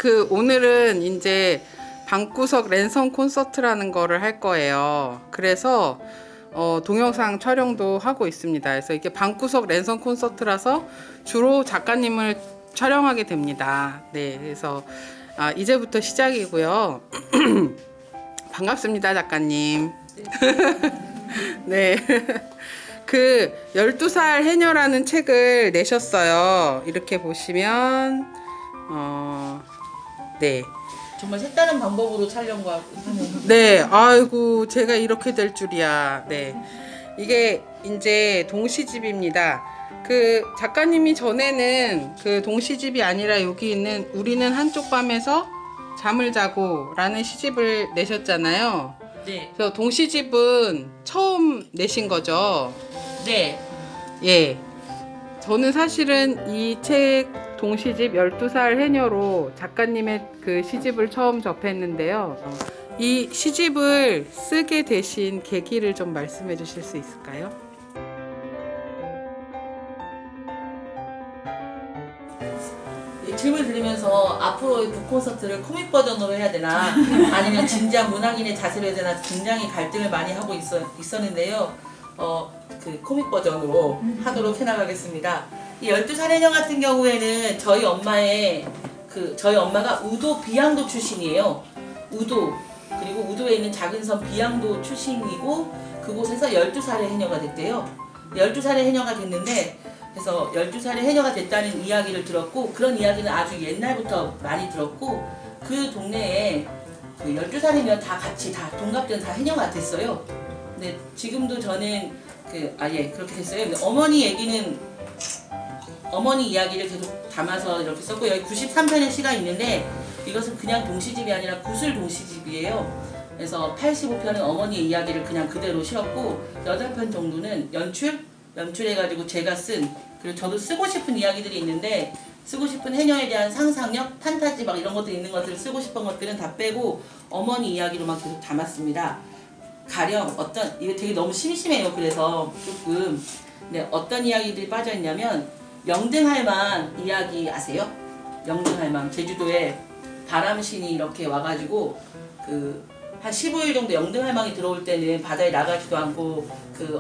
오늘은 이제 방구석 랜선 콘서트라는 거를 할 거예요. 그래서 동영상 촬영도 하고 있습니다. 그래서 이게 방구석 랜선 콘서트라서 주로 작가님을 촬영하게 됩니다. 네, 그래서 이제부터 시작이고요. 반갑습니다, 작가님. 네. 12살 해녀라는 책을 내셨어요. 이렇게 보시면, 네. 정말 색다른 방법으로 촬영과 네, 아이고, 제가 이렇게 될 줄이야. 네. 이게 이제 동시집입니다. 작가님이 전에는 동시집이 아니라 여기 있는 우리는 한쪽 밤에서 잠을 자고 라는 시집을 내셨잖아요. 네. 그래서 동시집은 처음 내신 거죠? 네. 예. 저는 사실은 이 책 동시집 12살 해녀로 작가님의 시집을 처음 접했는데요. 이 시집을 쓰게 되신 계기를 좀 말씀해 주실 수 있을까요? 이 질문 들으면서 앞으로의 북 콘서트를 코믹 버전으로 해야 되나 아니면 진지한 문학인의 자세로 해야 되나 굉장히 갈등을 많이 하고 있었는데요. 코믹 버전으로 하도록 해나가겠습니다. 이 12살 해녀 같은 경우에는 저희 엄마가 우도 비양도 출신이에요. 그리고 우도에 있는 작은 섬 비양도 출신이고 그곳에서 12살의 해녀가 됐대요. 12살의 해녀가 됐는데 그래서 12살의 해녀가 됐다는 이야기를 들었고 그런 이야기는 아주 옛날부터 많이 들었고 그 동네에 12살이면 다 같이 다 동갑된 다 해녀가 됐어요. 근데 지금도 저는 그렇게 됐어요. 근데 어머니 이야기를 계속 담아서 이렇게 썼고 여기 93편의 시가 있는데 이것은 그냥 동시집이 아니라 구술 동시집이에요. 그래서 85편은 어머니의 이야기를 그냥 그대로 실었고 8편 정도는 연출해가지고 제가 쓴 그리고 저도 쓰고 싶은 이야기들이 있는데 쓰고 싶은 해녀에 대한 상상력, 판타지 막 이런 것들 있는 것들을 쓰고 싶은 것들은 다 빼고 어머니 이야기로만 계속 담았습니다. 가령 이게 되게 너무 심심해요. 그래서 조금 근데 어떤 이야기들이 빠져있냐면 영등할망 이야기 아세요? 영등할망 제주도에 바람신이 이렇게 와가지고 한 15일 정도 영등할망이 들어올 때는 바다에 나가지도 않고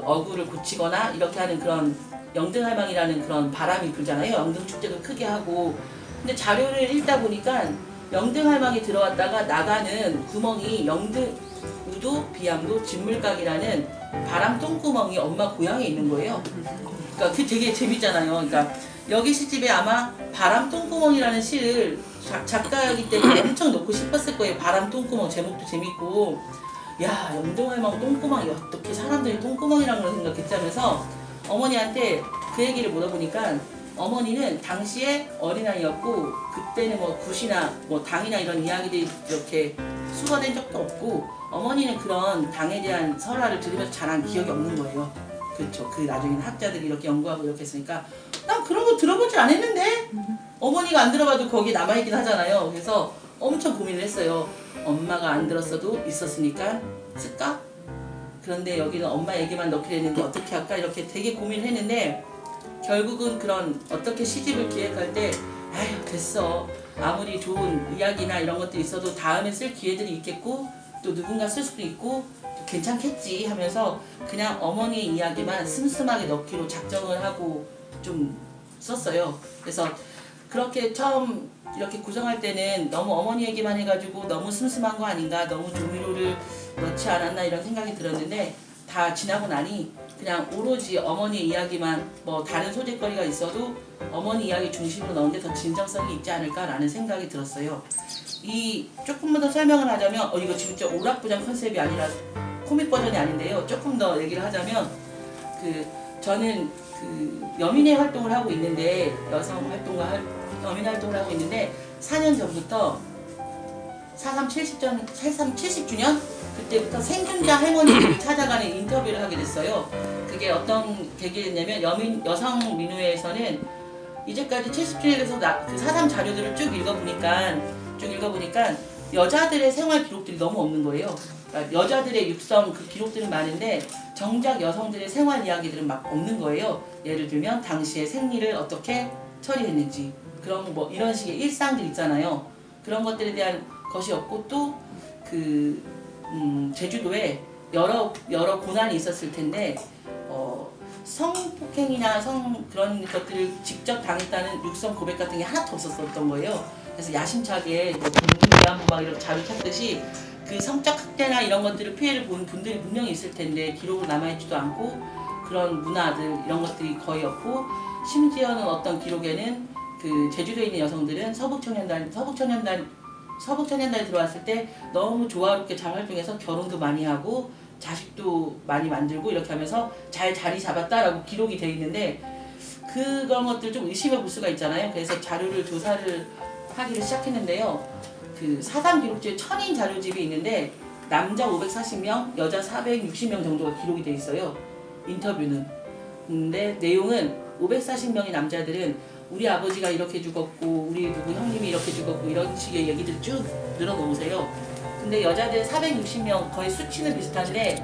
어구를 고치거나 이렇게 하는 그런 영등할망이라는 그런 바람이 불잖아요. 영등축제도 크게 하고 근데 자료를 읽다 보니까 영등할망이 들어왔다가 나가는 구멍이 우도, 비양도, 진물각이라는 바람 똥구멍이 엄마 고향에 있는 거예요. 그러니까 그게 되게 재밌잖아요. 그러니까 여기 시집에 아마 바람 똥구멍이라는 시를 작가이기 때문에 엄청 넣고 싶었을 거예요. 바람 똥구멍 제목도 재밌고 야 영등할망 똥구멍이 어떻게 사람들이 똥구멍이라는 걸 생각했자면서 어머니한테 그 얘기를 물어보니까 어머니는 당시에 어린아이였고 그때는 뭐 굿이나 뭐 당이나 이런 이야기들이 이렇게 수거된 적도 없고 어머니는 그런 당에 대한 설화를 들으면서 자란 기억이 없는 거예요. 그렇죠. 나중에는 학자들이 이렇게 연구하고 이렇게 했으니까 난 그런 거 들어보지 않았는데 어머니가 안 들어봐도 거기 남아있긴 하잖아요. 그래서 엄청 고민을 했어요. 엄마가 안 들었어도 있었으니까 쓸까? 그런데 여기는 엄마 얘기만 넣기로 했는데 어떻게 할까? 이렇게 되게 고민을 했는데 결국은 그런 어떻게 시집을 기획할 때 아휴 됐어. 아무리 좋은 이야기나 이런 것도 있어도 다음에 쓸 기회들이 있겠고 또 누군가 쓸 수도 있고 괜찮겠지 하면서 그냥 어머니의 이야기만 슴슴하게 넣기로 작정을 하고 좀 썼어요. 그래서 그렇게 처음 이렇게 구성할 때는 너무 어머니 얘기만 해가지고 너무 슴슴한 거 아닌가 너무 조미료를 넣지 않았나 이런 생각이 들었는데 다 지나고 나니 그냥 오로지 어머니의 이야기만 뭐 다른 소재거리가 있어도 어머니 이야기 중심으로 넣은 게 더 진정성이 있지 않을까라는 생각이 들었어요. 조금만 더 설명을 하자면 이거 진짜 오락부장 컨셉이 아니라 코믹 버전이 아닌데요. 조금 더 얘기를 하자면 저는 여민의 활동을 하고 있는데 여민 활동을 하고 있는데 4년 전부터 4.3 70주년 그때부터 생존자 할머니들을 찾아가는 인터뷰를 하게 됐어요. 그게 어떤 계기였냐면 여성민우회에서는 이제까지 70주년에서 4.3 자료들을 쭉 읽어보니까 여자들의 생활 기록들이 너무 없는 거예요. 그러니까 여자들의 육성 기록들은 많은데 정작 여성들의 생활 이야기들은 막 없는 거예요. 예를 들면 당시의 생리를 어떻게 처리했는지 그런 뭐 이런 식의 일상들 있잖아요. 그런 것들에 대한 것이 없고 또 제주도에 여러 고난이 있었을 텐데 성폭행이나 그런 것들을 직접 당했다는 육성 고백 같은 게 하나도 없었던 거예요. 그래서 야심차게 위안부 막 이런 자료 찾듯이 그 성적 학대나 이런 것들을 피해를 본 분들이 분명히 있을 텐데 기록으로 남아있지도 않고 그런 문화들 이런 것들이 거의 없고 심지어는 어떤 기록에는 그 제주도에 있는 여성들은 서북청년단에 들어왔을 때 너무 조화롭게 잘 활동해서 결혼도 많이 하고 자식도 많이 만들고 이렇게 하면서 잘 자리 잡았다라고 기록이 돼 있는데 그런 것들 좀 의심해 볼 수가 있잖아요. 그래서 자료를 조사를 하기를 시작했는데요. 그 사상 기록지에 천인 자료집이 있는데 남자 540명, 여자 460명 정도가 기록이 돼 있어요. 인터뷰는. 근데 내용은 540명의 남자들은 우리 아버지가 이렇게 죽었고 우리 누구 형님이 이렇게 죽었고 이런 식의 얘기들 쭉 늘어놓으세요. 근데 여자들 460명 거의 수치는 비슷한데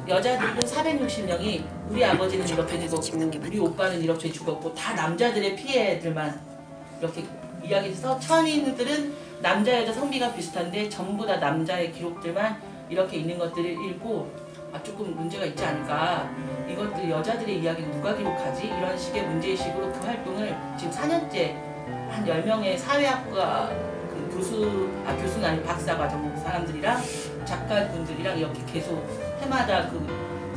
여자들도 460명이 우리 아버지는 이렇게 죽었고 우리 오빠는 이렇게 죽었고 다 남자들의 피해들만 이렇게 이야기해서 천인들은 남자 여자 성비가 비슷한데 전부 다 남자의 기록들만 이렇게 있는 것들을 읽고 조금 문제가 있지 않을까. 이것들 여자들의 이야기는 누가 기록하지? 이런 식의 문제의식으로 그 활동을 지금 4년째 한 10명의 사회학과 교수는 아닌 박사과정 사람들이랑 작가분들이랑 이렇게 계속 해마다 그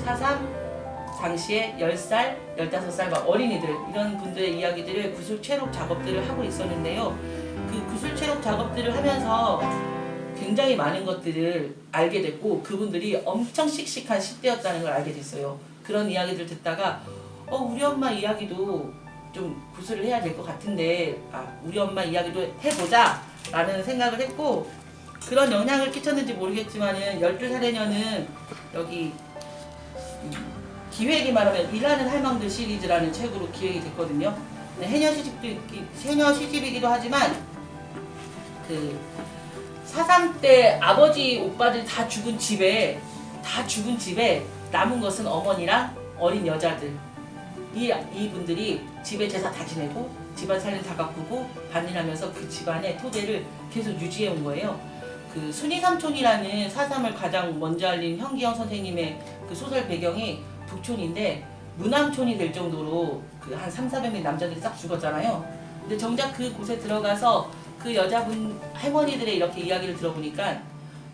4.3 당시에 10살, 15살 막 어린이들 이런 분들의 이야기들을 구술 체록 작업들을 하고 있었는데요. 그 구술 체록 작업들을 하면서 굉장히 많은 것들을 알게 됐고 그분들이 엄청 씩씩한 10대였다는 걸 알게 됐어요. 그런 이야기들 듣다가 우리 엄마 이야기도 좀 구술을 해야 될 것 같은데 우리 엄마 이야기도 해보자 라는 생각을 했고 그런 영향을 끼쳤는지 모르겠지만은 12살의 녀는 여기 기획이 말하면 일하는 할망들 시리즈라는 책으로 기획이 됐거든요. 해녀 시집이기도 하지만 그 4.3 때 아버지 오빠들 다 죽은 집에 남은 것은 어머니랑 어린 여자들 이분들이 집에 제사 다 지내고 집안 살림 다 가꾸고 반일하면서 그 집안의 토대를 계속 유지해 온 거예요. 그 순이삼촌이라는 4.3을 가장 먼저 알린 현기영 선생님의 그 소설 배경이 북촌인데 무남촌이 될 정도로 그 한 300~400명 남자들이 싹 죽었잖아요. 근데 정작 그 곳에 들어가서 그 여자분 할머니들의 이렇게 이야기를 들어보니까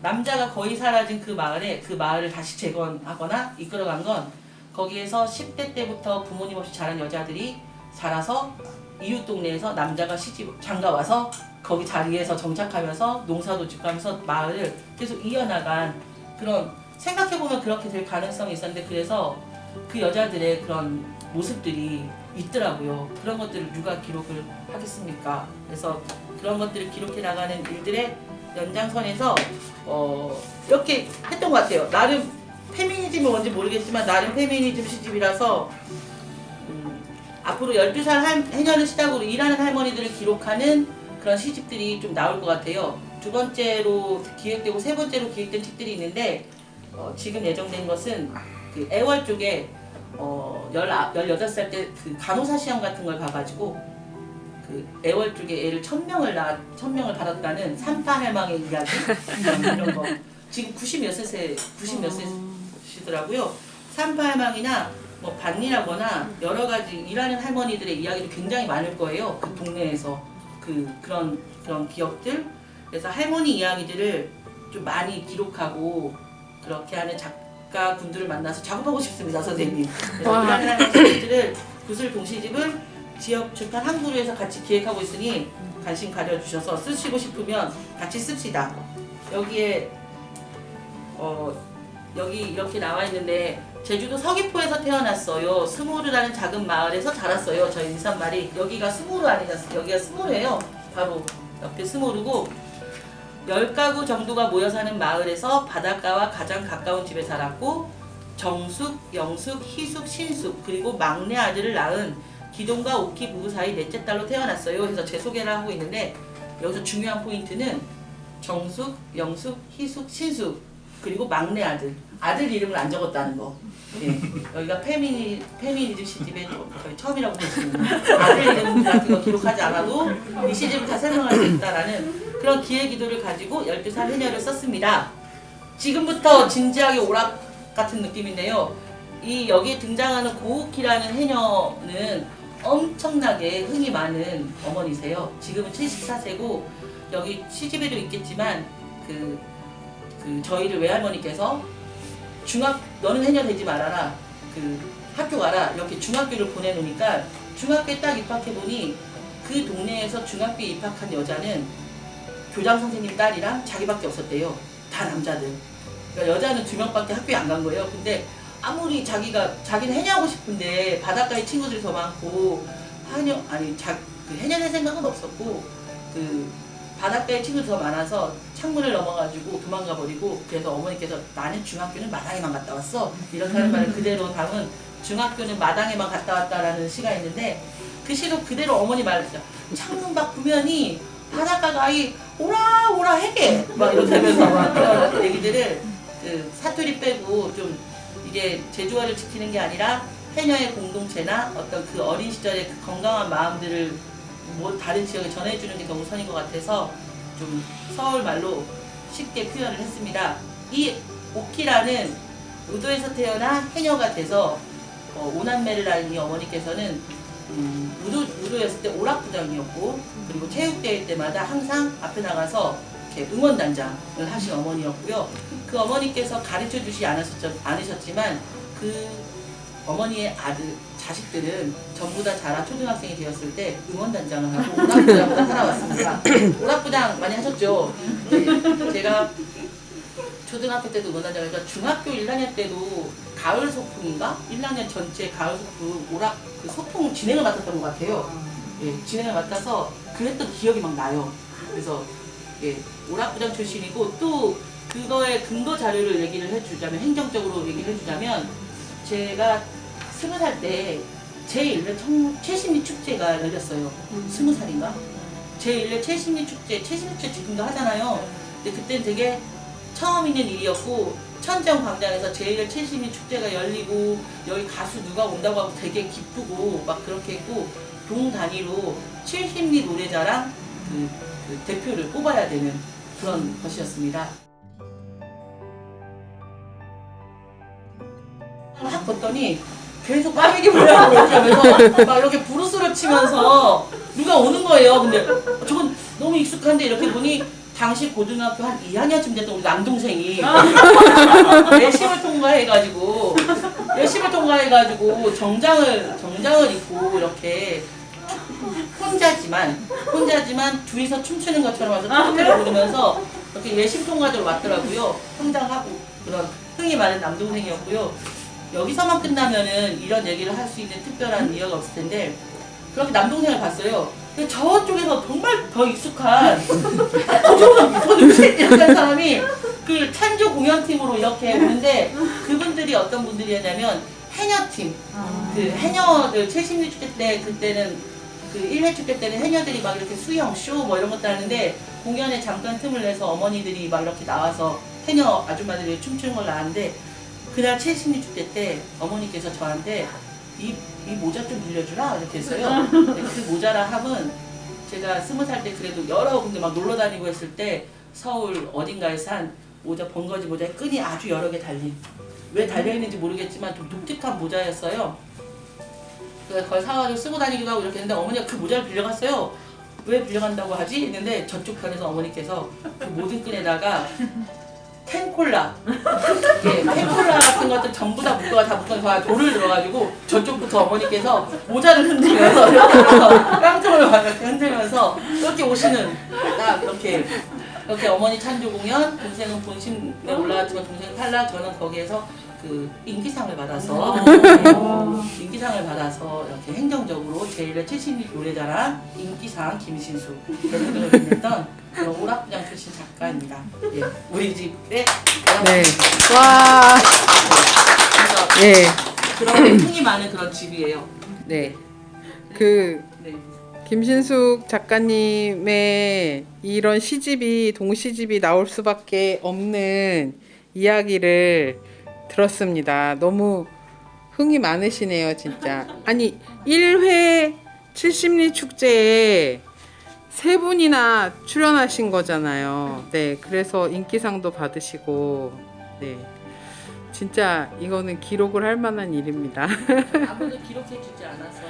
남자가 거의 사라진 그 마을을 다시 재건하거나 이끌어간 건 거기에서 10대 때부터 부모님 없이 자란 여자들이 자라서 이웃 동네에서 남자가 장가 와서 거기 자리에서 정착하면서 농사도 짓고 하면서 마을을 계속 이어나간 그런 생각해보면 그렇게 될 가능성이 있었는데 그래서 그 여자들의 그런 모습들이 있더라고요. 그런 것들을 누가 기록을 하겠습니까? 그래서 그런 것들을 기록해 나가는 일들의 연장선에서 이렇게 했던 것 같아요. 나름 페미니즘이 뭔지 모르겠지만 나름 페미니즘 시집이라서 앞으로 12살 해녀를 시작으로 일하는 할머니들을 기록하는 그런 시집들이 좀 나올 것 같아요. 두 번째로 기획되고 세 번째로 기획된 책들이 있는데 지금 예정된 것은 그 애월 쪽에 18살 때 그 간호사 시험 같은 걸 봐가지고 그 애월 쪽에 애를 1000명을 받았다는 산파 할망의 이야기 이런 거 지금 90몇 세시더라고요. 산파 할망이나 뭐 반일하거나 여러 가지 일하는 할머니들의 이야기도 굉장히 많을 거예요. 그 동네에서 그런 기억들. 그래서 할머니 이야기들을 좀 많이 기록하고 그렇게 하는 작가분들을 만나서 작업하고 싶습니다, 선생님. 그래서 일하는 할머니들을 구슬 동시집을 지역 출판 항구루에서 같이 기획하고 있으니 관심 가져주셔서 쓰시고 싶으면 같이 씁시다. 여기에 여기 이렇게 나와 있는데 제주도 서귀포에서 태어났어요. 스모르라는 작은 마을에서 자랐어요. 저희 인사말이 여기가 스모르 아니겠어요? 여기가 스모르예요. 바로 옆에 스모르고 10가구 정도가 모여 사는 마을에서 바닷가와 가장 가까운 집에 살았고 정숙, 영숙, 희숙, 신숙 그리고 막내 아들을 낳은 기동과 오키 부부 사이 넷째 딸로 태어났어요. 그래서 제 소개를 하고 있는데 여기서 중요한 포인트는 정숙, 영숙, 희숙, 신숙 그리고 막내 아들 이름을 안 적었다는 거. 예. 여기가 페미니즘 시집의 거의 처음이라고 볼 수 있는 아들 이름 같은 거 기록하지 않아도 이 시집을 다 설명할 수 있다라는 그런 기획의도를 가지고 12살 해녀를 썼습니다. 지금부터 진지하게 오락 같은 느낌인데요. 이 여기에 등장하는 고우키라는 해녀는 엄청나게 흥이 많은 어머니세요. 지금은 74세고 여기 시집에도 있겠지만 그 저희를 외할머니께서 너는 해녀 되지 말아라. 학교 가라. 이렇게 중학교를 보내놓으니까 중학교에 딱 입학해보니 그 동네에서 중학교에 입학한 여자는 교장 선생님 딸이랑 자기밖에 없었대요. 다 남자들. 그러니까 여자는 2명밖에 학교에 안 간 거예요. 근데 아무리 자기는 해녀하고 싶은데 바닷가에 친구들이 더 많고 해녀 될 생각은 없었고 바닷가에 친구들이 더 많아서 창문을 넘어가지고 도망가 버리고 그래서 어머니께서 나는 중학교는 마당에만 갔다 왔어 이렇게 하는 말을 그대로 담은 중학교는 마당에만 갔다 왔다라는 시가 있는데 그 시도 그대로 어머니 말했어요. 창문 밖 보면이 바닷가가 아이 오라 오라 해게 막 이렇게 하면서 막 그런 얘기들을 사투리 빼고 좀 이게 제주어를 지키는 게 아니라 해녀의 공동체나 어떤 그 어린 시절의 그 건강한 마음들을 다른 지역에 전해주는 게 더 우선인 것 같아서 좀 서울 말로 쉽게 표현을 했습니다. 이 오키라는 우도에서 태어나 해녀가 돼서 오남매를 낳은 이 어머니께서는 우도였을 때 오락부장이었고 그리고 체육대회 때마다 항상 앞에 나가서 이렇게 응원단장을 하신 어머니였고요. 그 어머니께서 가르쳐 주지 않으셨지만 그 어머니의 자식들은 전부 다 자라 초등학생이 되었을 때 응원단장을 하고 오락부장으로 살아왔습니다. 오락부장 많이 하셨죠? 네, 제가 초등학교 때도 응원단장을 해서 중학교 1학년 때도 가을 소풍인가? 1학년 전체 가을 소풍 소풍 진행을 맡았던 것 같아요. 예, 진행을 맡아서 그랬던 기억이 막 나요. 그래서 예, 오락부장 출신이고 또 그거의 근거 자료를 얘기를 해주자면 행정적으로 얘기를 해주자면 제가 20살 때 제1회 최신리 축제가 열렸어요. 20살인가? 제1회 최신리 축제 지금도 하잖아요. 근데 그때는 되게 처음 있는 일이었고 천정 광장에서 제1회 최신리 축제가 열리고 여기 가수 누가 온다고 하고 되게 기쁘고 막 그렇게 했고 동 단위로 최신리 노래자랑 그 대표를 뽑아야 되는 그런 것이었습니다. 확 봤더니 계속 까매기 보려고 이렇게 하면서 막 이렇게 부르스를 치면서 누가 오는 거예요. 근데 저건 너무 익숙한데 이렇게 보니 당시 고등학교 한 2학년쯤 됐던 우리 남동생이 예심을 통과해가지고 정장을 입고 이렇게 혼자지만 둘이서 춤추는 것처럼 와서 뚜벅뚜벅 부르면서 이렇게 예심 통과들 왔더라고요. 성장하고 그런 흥이 많은 남동생이었고요. 여기서만 끝나면은 이런 얘기를 할 수 있는 특별한 이유가 없을 텐데 그렇게 남동생을 봤어요. 근데 저쪽에서 정말 더 익숙한 이런 사람이 그 찬조 공연팀으로 이렇게 오는데 그분들이 어떤 분들이었냐면 해녀팀 그 해녀들 최신리 축제 때 그때는 그 1회 축제 때는 해녀들이 막 이렇게 수영, 쇼 뭐 이런 것도 하는데 공연에 잠깐 틈을 내서 어머니들이 막 이렇게 나와서 해녀 아줌마들이 춤추는 걸 나왔는데 그날 최신리 축제 때 어머니께서 저한테 이 모자 좀 빌려주라 이렇게 했어요. 근데 그 모자라 함은 제가 20살 때 그래도 여러 군데 막 놀러 다니고 했을 때 서울 어딘가에 산 모자 번거지 모자에 끈이 아주 여러 개 달린 왜 달려있는지 모르겠지만 좀 독특한 모자였어요. 그래서 그걸 사가지고 쓰고 다니기도 하고 이렇게 했는데 어머니가 그 모자를 빌려갔어요. 왜 빌려간다고 하지? 했는데 저쪽 편에서 어머니께서 그 모든 끈에다가 캔콜라, 예, 캔콜라 같은 것들 전부 다 묶어서 돌을 넣어가지고 저쪽부터 어머니께서 모자를 흔들면서 깡통을 막 이렇게 흔들면서 이렇게 오시는 이렇게 어머니 찬조 공연, 동생은 본심에 올라갔지만 동생은 탈락, 저는 거기에서 그 인기상을 받아서 이렇게 행정적으로 제1회 최신리 노래자랑 인기상 김신수 대표를 했던 오락부장 출신 작가입니다. 예, 우리 집에 네. 와. 그래서 예. 그런 흥이 많은 그런 집이에요. 네. 네. 김신숙 작가님의 이런 동시집이 나올 수밖에 없는 이야기를 들었습니다. 너무 흥이 많으시네요, 진짜. 아니, 1회 70리 축제에 세 분이나 출연하신 거잖아요. 네, 그래서 인기상도 받으시고, 네, 진짜 이거는 기록을 할 만한 일입니다. 아무도 기록해주지 않아서.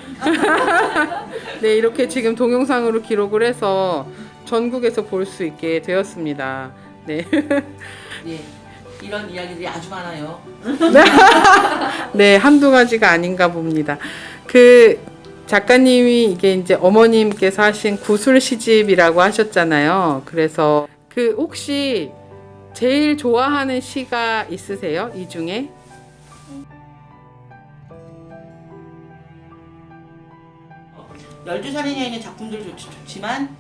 네, 이렇게 지금 동영상으로 기록을 해서 전국에서 볼 수 있게 되었습니다. 네, 예, 이런 이야기들이 아주 많아요. 네, 한두 가지가 아닌가 봅니다. 그 작가님이 이게 이제 어머님께서 하신 구술 시집이라고 하셨잖아요. 그래서 그 혹시 제일 좋아하는 시가 있으세요? 이 중에? 열두 살이냐 있는 작품들도 좋지만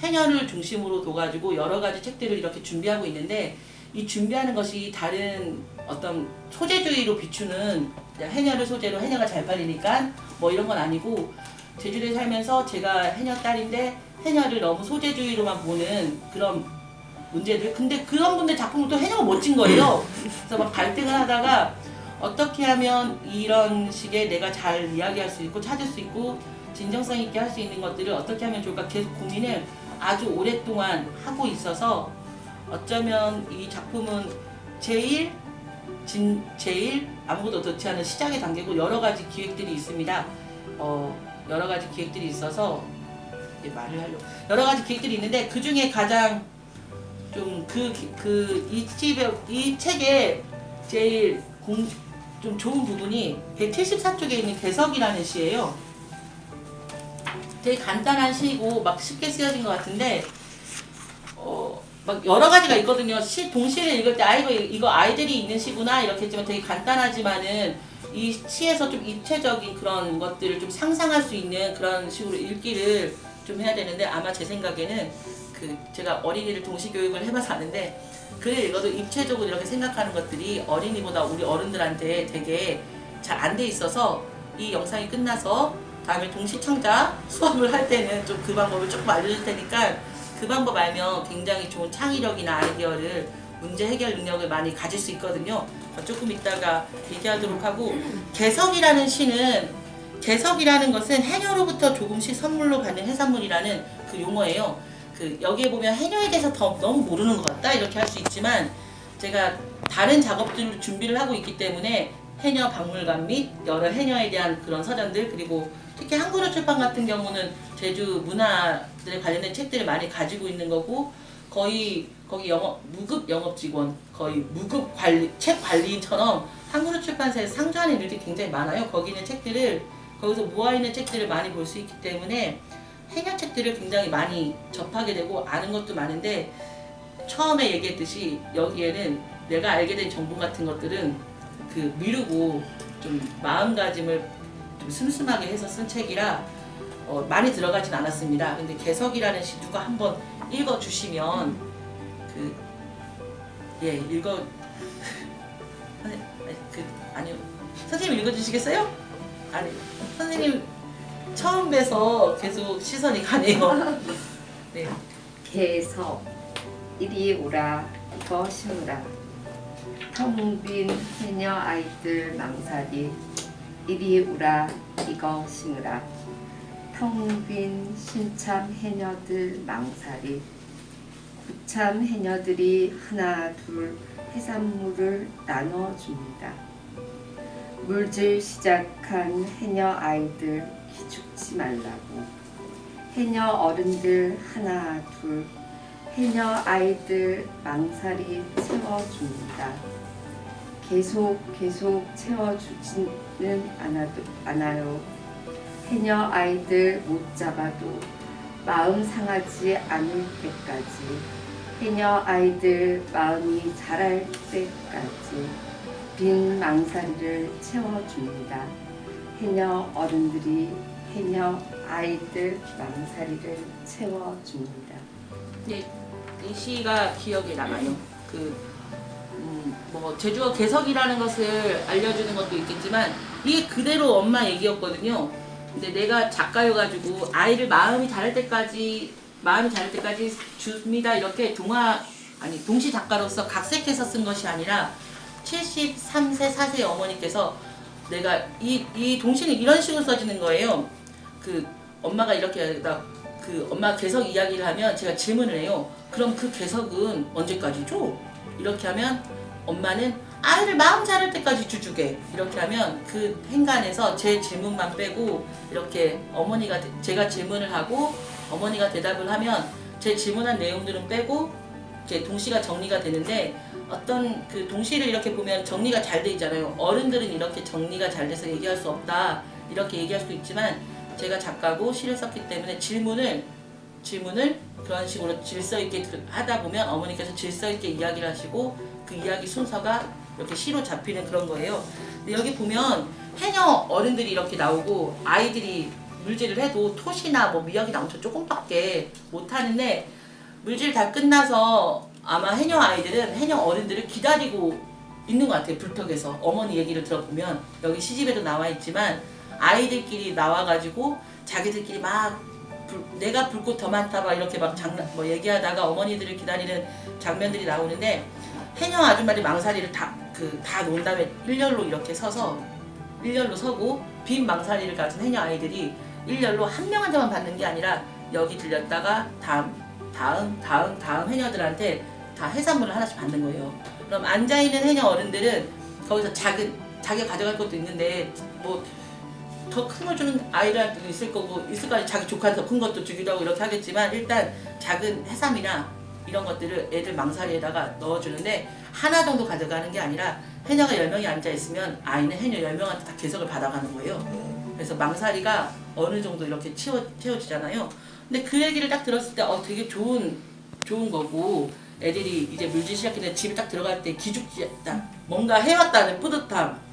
해녀를 중심으로 둬가지고 여러 가지 책들을 이렇게 준비하고 있는데 이 준비하는 것이 다른 어떤 소재주의로 비추는 그냥 해녀를 소재로 해녀가 잘 팔리니까 뭐 이런 건 아니고 제주도에 살면서 제가 해녀 딸인데 해녀를 너무 소재주의로만 보는 그런 문제들. 근데 그런 분들 작품을 또 해녀가 멋진 거예요. 그래서 막 갈등을 하다가 어떻게 하면 이런 식의 내가 잘 이야기할 수 있고 찾을 수 있고 진정성 있게 할 수 있는 것들을 어떻게 하면 좋을까 계속 고민을 아주 오랫동안 하고 있어서 어쩌면 이 작품은 제일 아무것도 넣지 않은 시작의 단계고 여러 가지 기획들이 있습니다. 여러 가지 기획들이 있어서 말을 하려고 여러 가지 기획들이 있는데 그 중에 가장 좀 이 책의 제일 좀 좋은 부분이 174쪽에 있는 개석이라는 시예요. 되게 간단한 시고 막 쉽게 쓰여진 것 같은데 막 여러 가지가 있거든요. 동시를 읽을 때 이거 아이들이 읽는 시구나 이렇게 했지만 되게 간단하지만은 이 시에서 좀 입체적인 그런 것들을 좀 상상할 수 있는 그런 식으로 읽기를 좀 해야 되는데 아마 제 생각에는 제가 어린이를 동시 교육을 해봐서 아는데 글을 읽어도 입체적으로 이렇게 생각하는 것들이 어린이보다 우리 어른들한테 되게 잘 안 돼 있어서 이 영상이 끝나서 다음에 동시청자 수업을 할 때는 좀 그 방법을 조금 알려줄 테니까 그 방법 알면 굉장히 좋은 창의력이나 아이디어를 문제 해결 능력을 많이 가질 수 있거든요. 조금 이따가 얘기하도록 하고 개석이라는 시는 개석이라는 것은 해녀로부터 조금씩 선물로 받는 해산물이라는 그 용어예요. 여기에 보면 해녀에 대해서 너무 모르는 것 같다 이렇게 할 수 있지만 제가 다른 작업들을 준비를 하고 있기 때문에 해녀 박물관 및 여러 해녀에 대한 그런 서전들 그리고 특히 한그룹 출판 같은 경우는 제주 문화들에 관련된 책들을 많이 가지고 있는 거고 거의 거기 무급 영업 직원 거의 무급 책 관리인처럼 한그룹 출판사에서 상주하는 일들이 굉장히 많아요. 거기 있는 책들을 거기서 모아 있는 책들을 많이 볼 수 있기 때문에 해녀 책들을 굉장히 많이 접하게 되고 아는 것도 많은데 처음에 얘기했듯이 여기에는 내가 알게 된 정보 같은 것들은 미루고 좀 마음가짐을 좀 슴슴하게 해서 쓴 책이라 많이 들어가진 않았습니다. 근데 개석이라는 시 누가 한번 읽어주시면 아니요 선생님 읽어주시겠어요? 아니 선생님 처음 뵈서 계속 시선이 가네요. 네. 개석 이리 오라 이거 심으라 텅 빈 해녀 아이들 망사리 이리 오라 이거 심으라 텅 빈 신참 해녀들 망사리 구참 해녀들이 하나 둘 해산물을 나눠줍니다. 물질 시작한 해녀 아이들 기죽지 말라고 해녀 어른들 하나 둘 해녀 아이들 망사리 채워줍니다. 계속 채워주지는 않아요. 해녀 아이들 못 잡아도 마음 상하지 않을 때까지 해녀 아이들 마음이 자랄 때까지 빈 망사리를 채워줍니다. 해녀 어른들이 해녀 아이들 망사리를 채워줍니다. 네, 이 시가 기억에 남아요. 제주어 개석이라는 것을 알려주는 것도 있겠지만 이게 그대로 엄마 얘기였거든요. 근데 내가 작가여가지고 아이를 마음이 자랄 때까지 줍니다 이렇게 동시 작가로서 각색해서 쓴 것이 아니라 73세 4세 어머니께서 내가 이 동시는 이런 식으로 써지는 거예요. 엄마가 이렇게 그 엄마 개석 이야기를 하면 제가 질문을 해요. 그럼 그 개석은 언제까지죠? 이렇게 하면 엄마는 아이를 마음 자랄 때까지 주주게. 이렇게 하면 그 행간에서 제 질문만 빼고 이렇게 어머니가 제가 질문을 하고 어머니가 대답을 하면 제 질문한 내용들은 빼고 이렇게 동시가 정리가 되는데 어떤 그 동시를 이렇게 보면 정리가 잘 돼 있잖아요. 어른들은 이렇게 정리가 잘 돼서 얘기할 수 없다 이렇게 얘기할 수도 있지만 제가 작가고 시를 썼기 때문에 질문을 그런 식으로 질서 있게 하다 보면 어머니께서 질서 있게 이야기를 하시고 그 이야기 순서가 이렇게 시로 잡히는 그런 거예요. 근데 여기 보면 해녀 어른들이 이렇게 나오고 아이들이 물질을 해도 토시나 뭐 미역이나 엄청 조금밖에 못 하는데 물질 다 끝나서 아마 해녀 아이들은 해녀 어른들을 기다리고 있는 것 같아요. 불턱에서 어머니 얘기를 들어보면 여기 시집에도 나와 있지만 아이들끼리 나와가지고 자기들끼리 막 내가 불꽃 더 많다 막 이렇게 막 뭐 얘기하다가 어머니들을 기다리는 장면들이 나오는데 해녀 아줌마들이 망사리를 다 놓은 다음에 일렬로 이렇게 서서 일렬로 서고 빈 망사리를 가진 해녀 아이들이 일렬로 한 명한테만 받는 게 아니라 여기 들렸다가 다음 해녀들한테 다 해산물을 하나씩 받는 거예요. 그럼 앉아있는 해녀 어른들은 거기서 자기가 가져갈 것도 있는데 뭐 더 큰 걸 주는 아이들한테도 있을 거고 있을 거야. 자기 조카한테 더 큰 것도 주기도 하고 이렇게 하겠지만 일단 작은 해삼이나 이런 것들을 애들 망사리에다가 넣어주는데 하나 정도 가져가는 게 아니라 해녀가 10명이 앉아있으면 아이는 해녀 10명한테 다 개석을 받아가는 거예요. 그래서 망사리가 어느 정도 이렇게 채워지잖아요. 근데 그 얘기를 딱 들었을 때 되게 좋은 거고 애들이 이제 물질 시작했는데 집에 딱 들어갈 때 기죽지다 뭔가 해왔다는 뿌듯함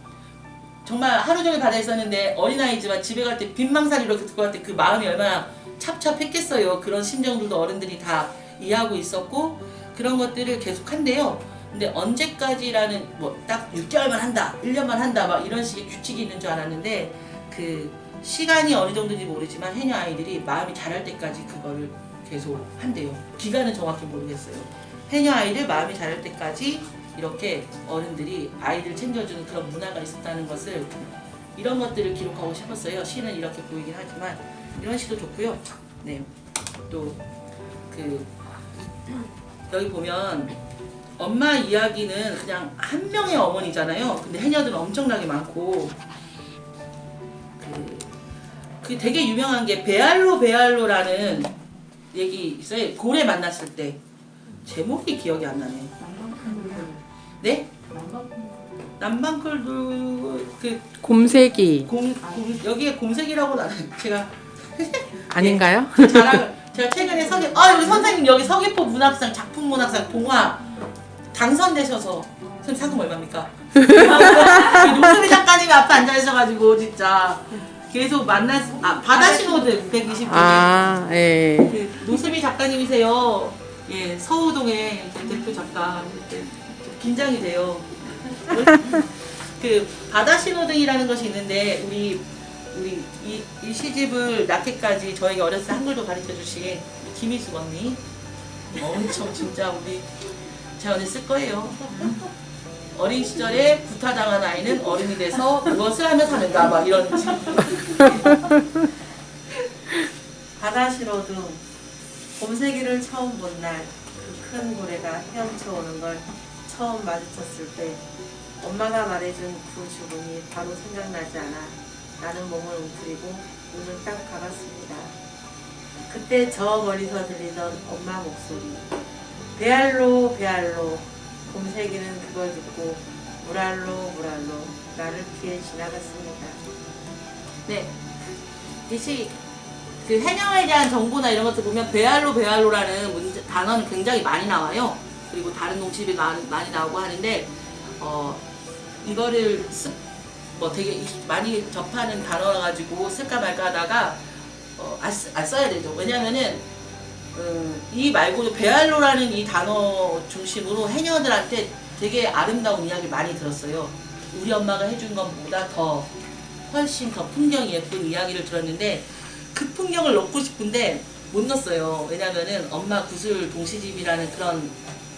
정말 하루 종일 바다에 있었는데 어린아이지만 집에 갈 때 빈망사리로 이렇게 들고 갈 때 그 마음이 얼마나 찹찹했겠어요. 그런 심정들도 어른들이 다 이해하고 있었고 그런 것들을 계속 한대요. 근데 언제까지라는 뭐 딱 6개월만 한다 1년만 한다 막 이런 식의 규칙이 있는 줄 알았는데 그 시간이 어느 정도인지 모르지만 해녀 아이들이 마음이 자랄 때까지 그거를 계속 한대요. 기간은 정확히 모르겠어요. 해녀 아이들 마음이 자랄 때까지 이렇게 어른들이 아이들 챙겨주는 그런 문화가 있었다는 것을 이런 것들을 기록하고 싶었어요. 시는 이렇게 보이긴 하지만 이런 시도 좋고요. 네, 또 여기 보면 엄마 이야기는 그냥 한 명의 어머니잖아요. 근데 해녀들은 엄청나게 많고 그 되게 유명한 게 베알로라는 얘기 있어요. 고래 만났을 때 제목이 기억이 안 나네. 네? 남방클도 그 곰새기 여기에 곰색이라고 나는 제가 아닌가요? 제가 최근에 우리 선생님 여기 서귀포 문학상 작품 문학상 동화 당선되셔서 선생님 상금 얼마입니까? 노수미 작가님이 앞에 앉아 있어가지고 진짜 계속 바다 신호등 129개 예. 그 노수미 작가님이세요. 예, 서우동의 대표 작가. 긴장이 돼요. 그 바다 신호등이라는 것이 있는데 우리 이 시집을 낳기까지 저에게 어렸을 때 한글도 가르쳐 주신 김희숙 언니 엄청 진짜 제가 언니 쓸 거예요. 어린 시절에 구타당한 아이는 어른이 돼서 무엇을 하며 사는가 막 이런 바다 신호등 곰새기를 처음 본 날 그 큰 고래가 헤엄쳐 오는 걸 처음 마주쳤을 때 엄마가 말해준 그 주문이 바로 생각나지 않아 나는 몸을 웅크리고 눈을 딱 감았습니다. 그때 저 멀리서 들리던 엄마 목소리 베알로 곰새기는 그걸 듣고 무랄로 나를 피해 지나갔습니다. 네. 이시 그 해녀에 대한 정보나 이런 것들 보면 베알로라는 단어는 굉장히 많이 나와요. 그리고 다른 농집에 많이 나오고 하는데 이거를 되게 많이 접하는 단어라 가지고 쓸까 말까 하다가 안 써야 되죠. 왜냐면은 이 말고도 베알로라는 이 단어 중심으로 해녀들한테 되게 아름다운 이야기를 많이 들었어요. 우리 엄마가 해준 것보다 훨씬 더 풍경이 예쁜 이야기를 들었는데 그 풍경을 넣고 싶은데 못 넣었어요. 왜냐면은 엄마 구슬 동시집이라는 그런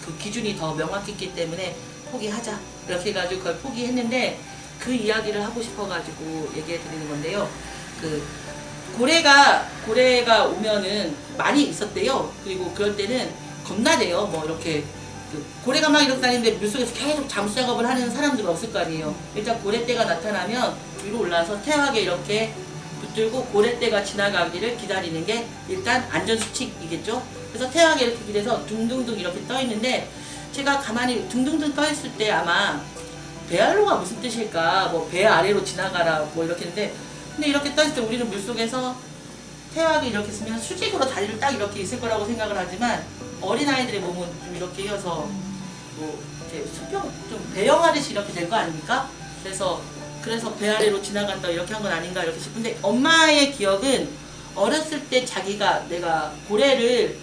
그 기준이 더 명확했기 때문에 포기하자 이렇게 해가지고 그걸 포기했는데 그 이야기를 하고 싶어가지고 얘기해 드리는 건데요. 그 고래가 오면은 많이 있었대요. 그리고 그럴 때는 겁나대요. 뭐 이렇게 그 고래가 막 이렇게 다니는데 물속에서 계속 잠수 작업을 하는 사람들은 없을 거 아니에요. 일단 고래떼가 나타나면 위로 올라서 태하게 이렇게 붙들고 고래떼가 지나가기를 기다리는 게 일단 안전수칙이겠죠. 그래서 태하게 이렇게 길에서 둥둥둥 이렇게 떠 있는데 제가 가만히 둥둥둥 떠 있을 때 아마 배알로가 무슨 뜻일까, 뭐 배 아래로 지나가라 뭐 이렇게 했는데, 근데 이렇게 떠 있을 때 우리는 물속에서 태하게 이렇게 있으면 수직으로 다리를 딱 이렇게 있을 거라고 생각을 하지만 어린아이들의 몸은 좀 이렇게 이어서 뭐 이렇게 수평 좀 배영하듯이 이렇게 될 거 아닙니까? 그래서 배 아래로 지나간다 이렇게 한 건 아닌가 이렇게 싶은데, 엄마의 기억은 어렸을 때 내가 고래를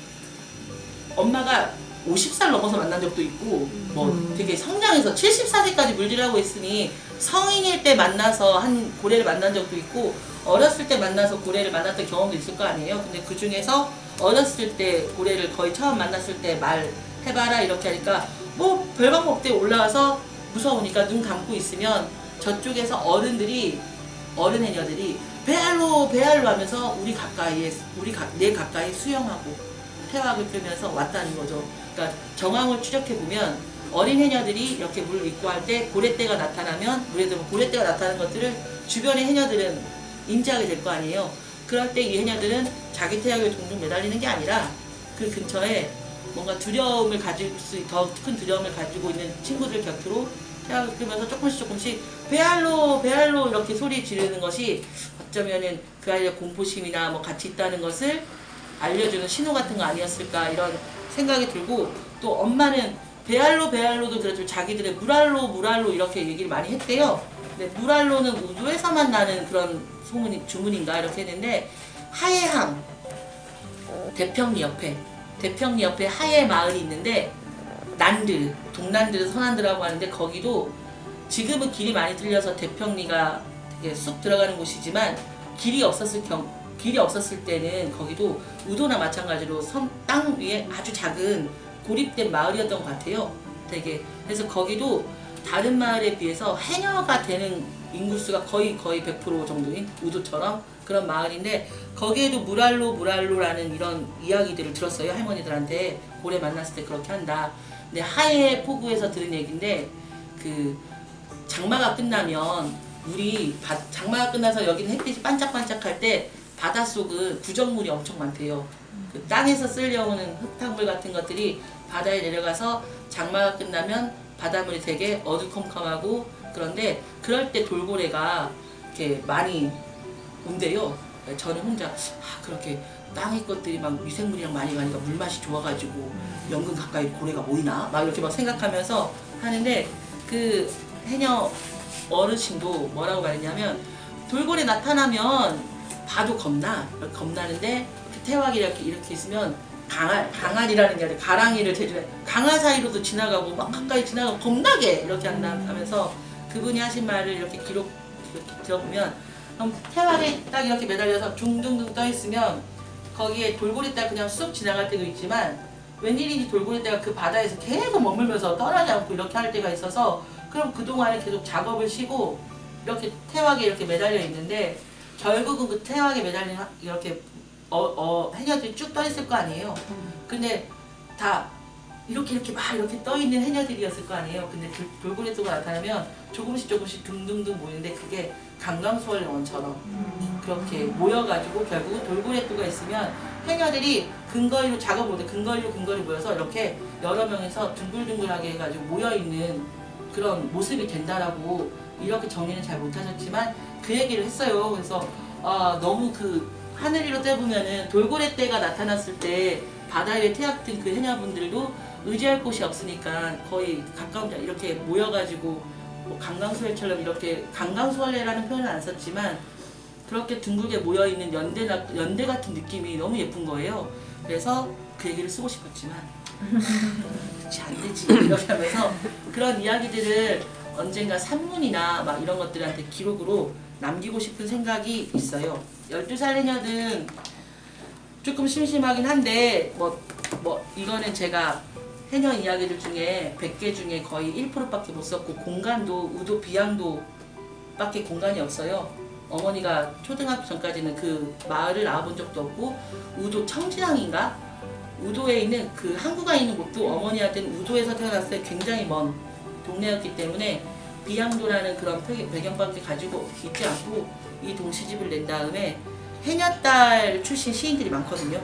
엄마가 50살 넘어서 만난 적도 있고 뭐 되게 성장해서 74세까지 물질하고 있으니 성인일 때 만나서 한 고래를 만난 적도 있고 어렸을 때 만나서 고래를 만났던 경험도 있을 거 아니에요. 근데 그 중에서 어렸을 때 고래를 거의 처음 만났을 때 말해봐라 이렇게 하니까 뭐 별방 먹대 올라와서 무서우니까 눈 감고 있으면 저쪽에서 어른 해녀들이 배알로 하면서 내 가까이 수영하고 태학을 끌면서 왔다는 거죠. 그러니까 정황을 추적해 보면 어린 해녀들이 이렇게 물 입고 할 때 고래떼가 나타나면, 물에 들면 고래떼가 나타나는 것들을 주변의 해녀들은 인지하게 될 거 아니에요. 그럴 때 이 해녀들은 자기 태학에 동동 매달리는 게 아니라 그 근처에 뭔가 더 큰 두려움을 가지고 있는 친구들 곁으로 태학을 끌면서 조금씩 배알로 이렇게 소리 지르는 것이 어쩌면은 그 아이의 공포심이나 뭐 같이 있다는 것을 알려주는 신호 같은 거 아니었을까 이런 생각이 들고, 또 엄마는 배알로도 그렇지만 자기들의 물알로 이렇게 얘기를 많이 했대요. 근데 물알로는 우도에서만 나는 그런 주문인가 이렇게 했는데, 하해항 대평리 옆에 하해 마을이 있는데 동난들 선안들이라고 하는데, 거기도 지금은 길이 많이 틀려서 대평리가 되게 쑥 들어가는 곳이지만 길이 없었을 때는 거기도 우도나 마찬가지로 땅 위에 아주 작은 고립된 마을이었던 것 같아요. 되게. 그래서 거기도 다른 마을에 비해서 해녀가 되는 인구수가 거의 100% 정도인 우도처럼 그런 마을인데, 거기에도 물알로라는 이런 이야기들을 들었어요. 할머니들한테 고래 만났을 때 그렇게 한다. 근데 하해 포구에서 들은 얘기인데, 그 장마가 끝나면 장마가 끝나서 여기는 햇빛이 반짝반짝할 때 바닷속은 부적물이 엄청 많대요. 그 땅에서 쓸려오는 흙탕물 같은 것들이 바다에 내려가서 장마가 끝나면 바닷물이 되게 어두컴컴하고, 그런데 그럴 때 돌고래가 이렇게 많이 온대요. 저는 혼자 그렇게 땅의 것들이 막 미생물이랑 많이 가니까 물맛이 좋아가지고 연근 가까이 고래가 모이나? 막 이렇게 막 생각하면서 하는데, 그 해녀 어르신도 뭐라고 말했냐면, 돌고래 나타나면 봐도 겁나는데 태왁이 이렇게 있으면 강알이라는 게 아니라 가랑이를 대주해 강알 사이로도 지나가고 막 가까이 지나가고 겁나게 이렇게 한다 하면서, 그분이 하신 말을 이렇게 이렇게 들어보면, 그럼 태왁에 딱 이렇게 매달려서 둥둥둥 떠 있으면 거기에 돌고래떼가 그냥 쑥 지나갈 때도 있지만, 웬일인지 돌고래떼가 그 바다에서 계속 머물면서 떠나지 않고 이렇게 할 때가 있어서, 그럼 그동안에 계속 작업을 쉬고 이렇게 태왁에 이렇게 매달려 있는데, 결국은 그 태왁에 매달린 이렇게 해녀들이 쭉 떠 있을 거 아니에요. 근데 다 이렇게 떠 있는 해녀들이었을 거 아니에요. 근데 돌고래떼가 나타나면 조금씩 둥둥둥 모이는데, 그게 강강수월 원처럼 그렇게 모여가지고 결국은 돌고래떼가 있으면 해녀들이 근거리로 작업을 못해 근거리로 모여서 이렇게 여러 명에서 둥글둥글하게 해가지고 모여있는 그런 모습이 된다라고, 이렇게 정리는 잘 못하셨지만 그 얘기를 했어요. 그래서 너무 그 하늘 위로 떼보면은 돌고래떼가 나타났을 때 바다 위에 태학된 그 해녀분들도 의지할 곳이 없으니까 거의 가까운 데 이렇게 모여가지고 뭐 강강수월처럼 이렇게, 강강수월래라는 표현은 안 썼지만 그렇게 둥글게 모여있는 연대 같은 느낌이 너무 예쁜 거예요. 그래서 그 얘기를 쓰고 싶었지만 그렇지 안 되지 이렇게 하면서 그런 이야기들을 언젠가 산문이나 막 이런 것들한테 기록으로 남기고 싶은 생각이 있어요. 12살 해녀는 조금 심심하긴 한데 뭐 이거는 제가 해녀 이야기들 중에 100개 중에 거의 1%밖에 못 썼고, 공간도 우도 비양도 밖에 공간이 없어요. 어머니가 초등학교 전까지는 그 마을을 나와본 적도 없고 우도 청진항인가? 우도에 있는 그 항구가 있는 곳도 어머니한테는 우도에서 태어났을 때 굉장히 먼 동네였기 때문에 비양도라는 그런 배경밖에 가지고 있지 않고 이 동시집을 낸 다음에 해녀딸 출신 시인들이 많거든요.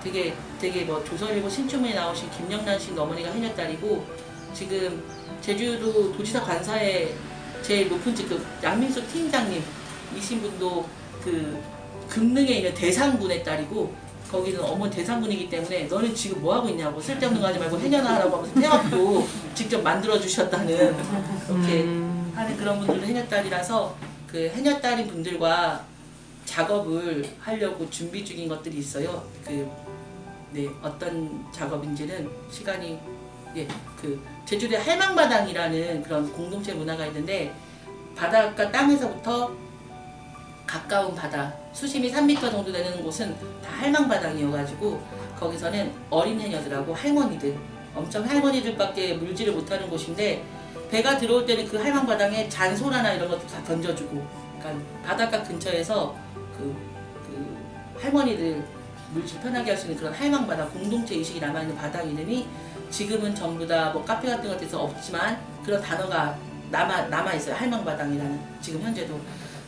되게 뭐 조선일보 신춘문에 나오신 김영란 시인 어머니가 해녀딸이고 지금 제주도 도지사 관사에 제일 높은 직급 양민수 팀장님이신 분도 그 금능에 있는 대상군의 딸이고 거기는 어머니 대상군이기 때문에 너는 지금 뭐 하고 있냐고 쓸데없는 거 하지 말고 해녀나 하라고 하면서 태학도 직접 만들어 주셨다는 이렇게 하는 그런 분들도 해녀딸이라서 그 해녀딸인 분들과 작업을 하려고 준비 중인 것들이 있어요. 네, 어떤 작업인지는 시간이 그 제주도에 할망바당이라는 그런 공동체 문화가 있는데 바닷가 땅에서부터 가까운 바다 수심이 3m 정도 되는 곳은 다 할망바당이어가지고 거기서는 어린 해녀들하고 할머니들 엄청 할머니들밖에 물질을 못하는 곳인데 배가 들어올 때는 그 할망바당에 잔소라나 이런 것도 다 던져주고 그러니까 바닷가 근처에서 그 할머니들 물질 편하게 할 수 있는 그런 할망바당 공동체 의식이 남아있는 바당 이름이 지금은 전부 다 뭐 카페 같은 것에서 없지만 그런 단어가 남아있어요. 할망바당이라는 지금 현재도.